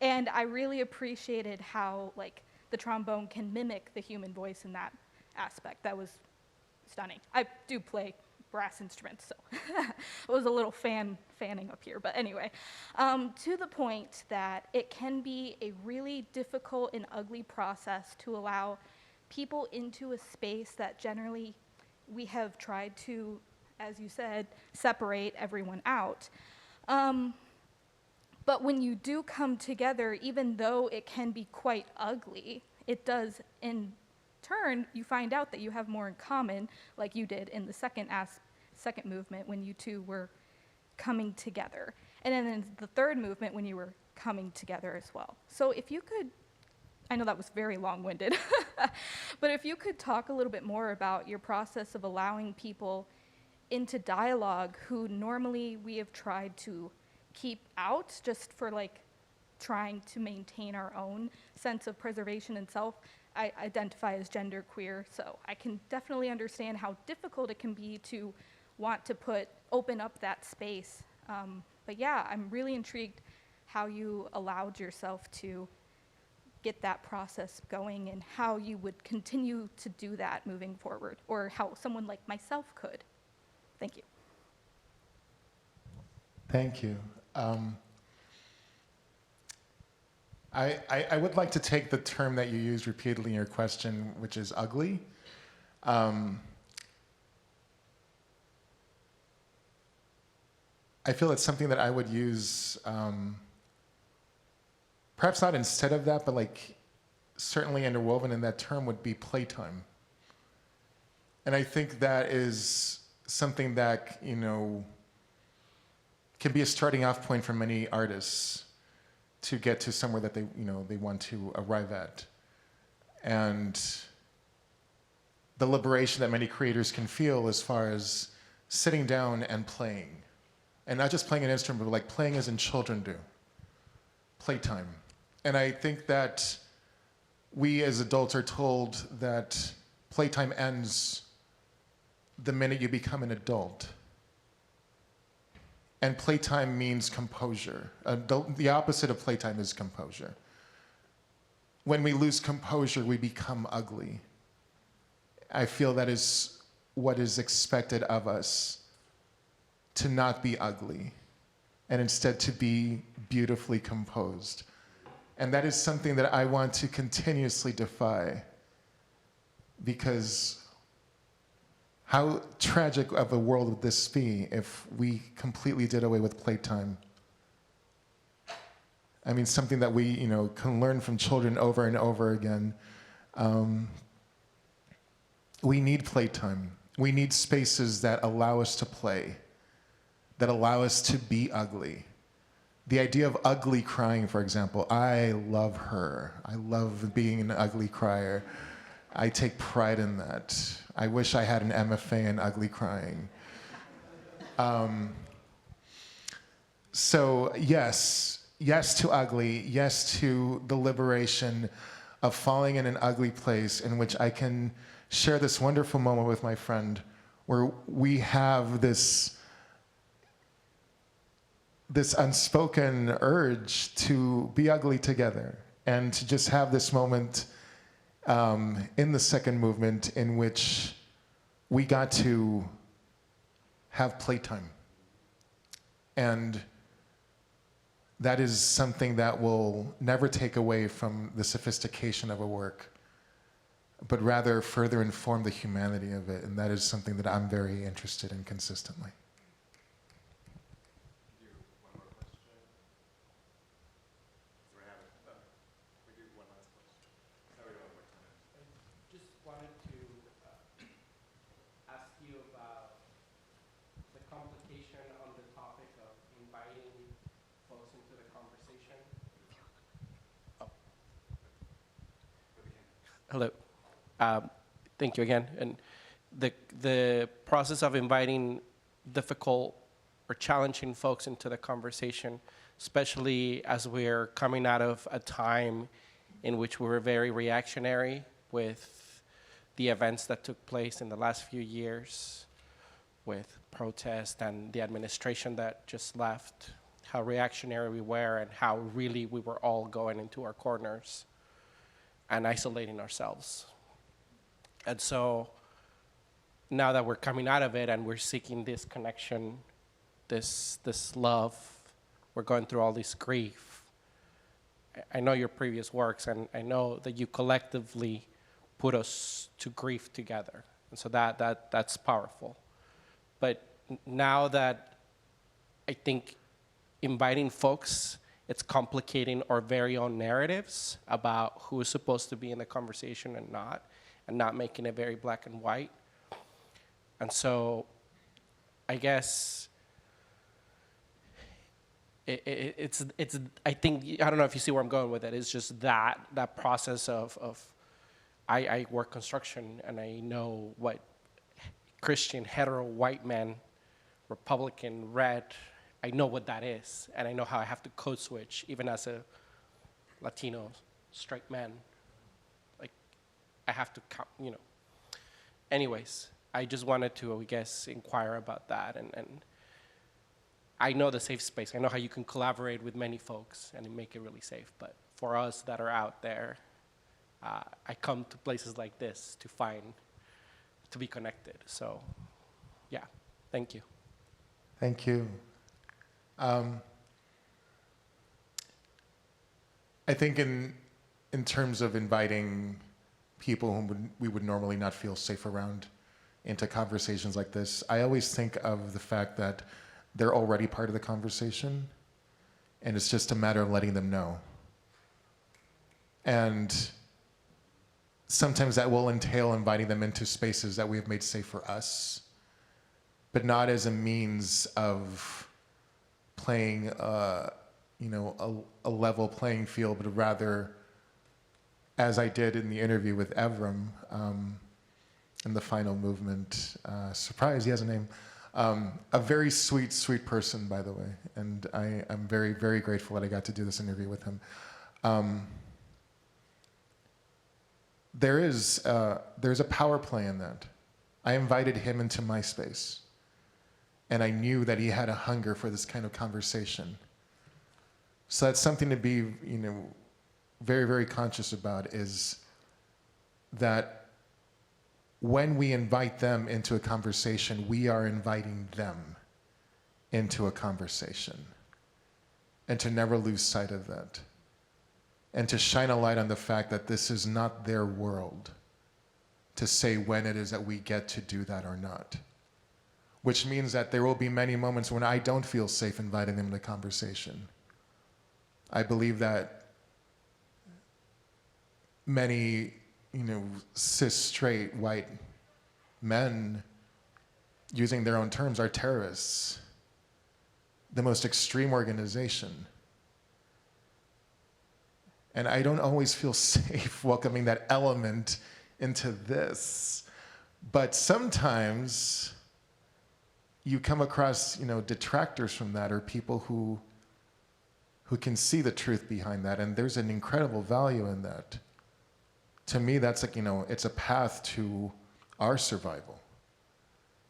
And I really appreciated how like the trombone can mimic the human voice in that aspect. That was stunning. I do play brass instruments, so it was a little fanning up here. But anyway, to the point that it can be a really difficult and ugly process to allow people into a space that generally we have tried to, as you said, separate everyone out. But when you do come together, even though it can be quite ugly, it does, in turn, you find out that you have more in common, like you did in the second movement when you two were coming together. And then in the third movement when you were coming together as well. So if you could, I know that was very long-winded, but if you could talk a little bit more about your process of allowing people into dialogue who normally we have tried to keep out just for like trying to maintain our own sense of preservation and self. I identify as genderqueer, so I can definitely understand how difficult it can be to want to open up that space. But yeah, I'm really intrigued how you allowed yourself to get that process going and how you would continue to do that moving forward, or how someone like myself could. Thank you. Thank you. I would like to take the term that you used repeatedly in your question, which is ugly. I feel it's something that I would use, perhaps not instead of that, but like certainly interwoven in that term would be playtime. And I think that is something that, you know, can be a starting off point for many artists to get to somewhere that they want to arrive at. And the liberation that many creators can feel as far as sitting down and playing. And not just playing an instrument, but like playing as in children do. Playtime. And I think that we as adults are told that playtime ends the minute you become an adult. And playtime means composure. The opposite of playtime is composure. When we lose composure, we become ugly. I feel that is what is expected of us, to not be ugly, and instead to be beautifully composed. And that is something that I want to continuously defy, because how tragic of a world would this be if we completely did away with playtime? I mean, something that we, can learn from children over and over again. We need playtime. We need spaces that allow us to play, that allow us to be ugly. The idea of ugly crying, for example, I love her. I love being an ugly crier. I take pride in that. I wish I had an MFA in ugly crying. So yes to ugly, yes to the liberation of falling in an ugly place in which I can share this wonderful moment with my friend where we have this unspoken urge to be ugly together and to just have this moment in the second movement in which we got to have playtime. And that is something that will never take away from the sophistication of a work. but rather further inform the humanity of it. And that is something that I'm very interested in consistently. Just wanted to ask you about the complication on the topic of inviting folks into the conversation. Oh. Hello. Thank you again. And the process of inviting difficult or challenging folks into the conversation, especially as we're coming out of a time in which we were very reactionary with the events that took place in the last few years with protest and the administration that just left, how reactionary we were and how really we were all going into our corners and isolating ourselves. And so now that we're coming out of it and we're seeking this connection, this love, we're going through all this grief. I know your previous works, and I know that you collectively put us to grief together. And so that's powerful. But now that I think inviting folks, it's complicating our very own narratives about who is supposed to be in the conversation and not making it very black and white. And so I guess it's I think, I don't know if you see where I'm going with it, it's just that process of I work construction and I know what Christian, hetero, white man, Republican, red, I know what that is, and I know how I have to code switch, even as a Latino, straight man. Like, I have to, Anyways, I just wanted to, I guess, inquire about that, and I know the safe space. I know how you can collaborate with many folks and make it really safe, but for us that are out there, I come to places like this to be connected. So, yeah, thank you. Thank you. I think in terms of inviting people whom we would normally not feel safe around into conversations like this, I always think of the fact that they're already part of the conversation, and it's just a matter of letting them know. And sometimes that will entail inviting them into spaces that we have made safe for us, but not as a means of playing a level playing field, but rather, as I did in the interview with Evram in the final movement, surprise, he has a name, a very sweet, sweet person, by the way, and I'm very, very grateful that I got to do this interview with him. There's a power play in that. I invited him into my space, and I knew that he had a hunger for this kind of conversation. So that's something to be, very, very conscious about, is that when we invite them into a conversation, we are inviting them into a conversation. And to never lose sight of that. And to shine a light on the fact that this is not their world, to say when it is that we get to do that or not. Which means that there will be many moments when I don't feel safe inviting them into conversation. I believe that many, cis, straight, white men, using their own terms, are terrorists. The most extreme organization. And I don't always feel safe welcoming that element into this. But sometimes you come across, detractors from that, or people who can see the truth behind that, and there's an incredible value in that. To me, that's like, it's a path to our survival.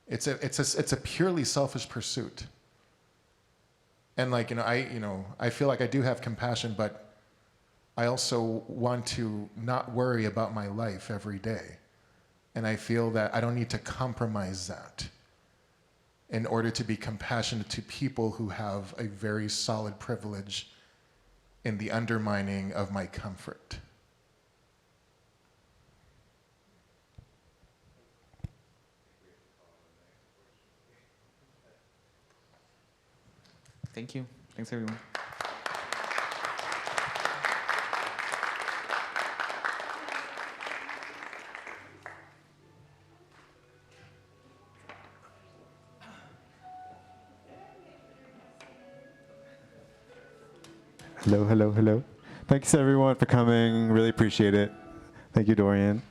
It's a purely selfish pursuit. And I feel like I do have compassion, but I also want to not worry about my life every day. And I feel that I don't need to compromise that in order to be compassionate to people who have a very solid privilege in the undermining of my comfort. Thank you. Thanks, everyone. Hello, hello, hello. Thanks everyone for coming. Really appreciate it. Thank you, Dorian.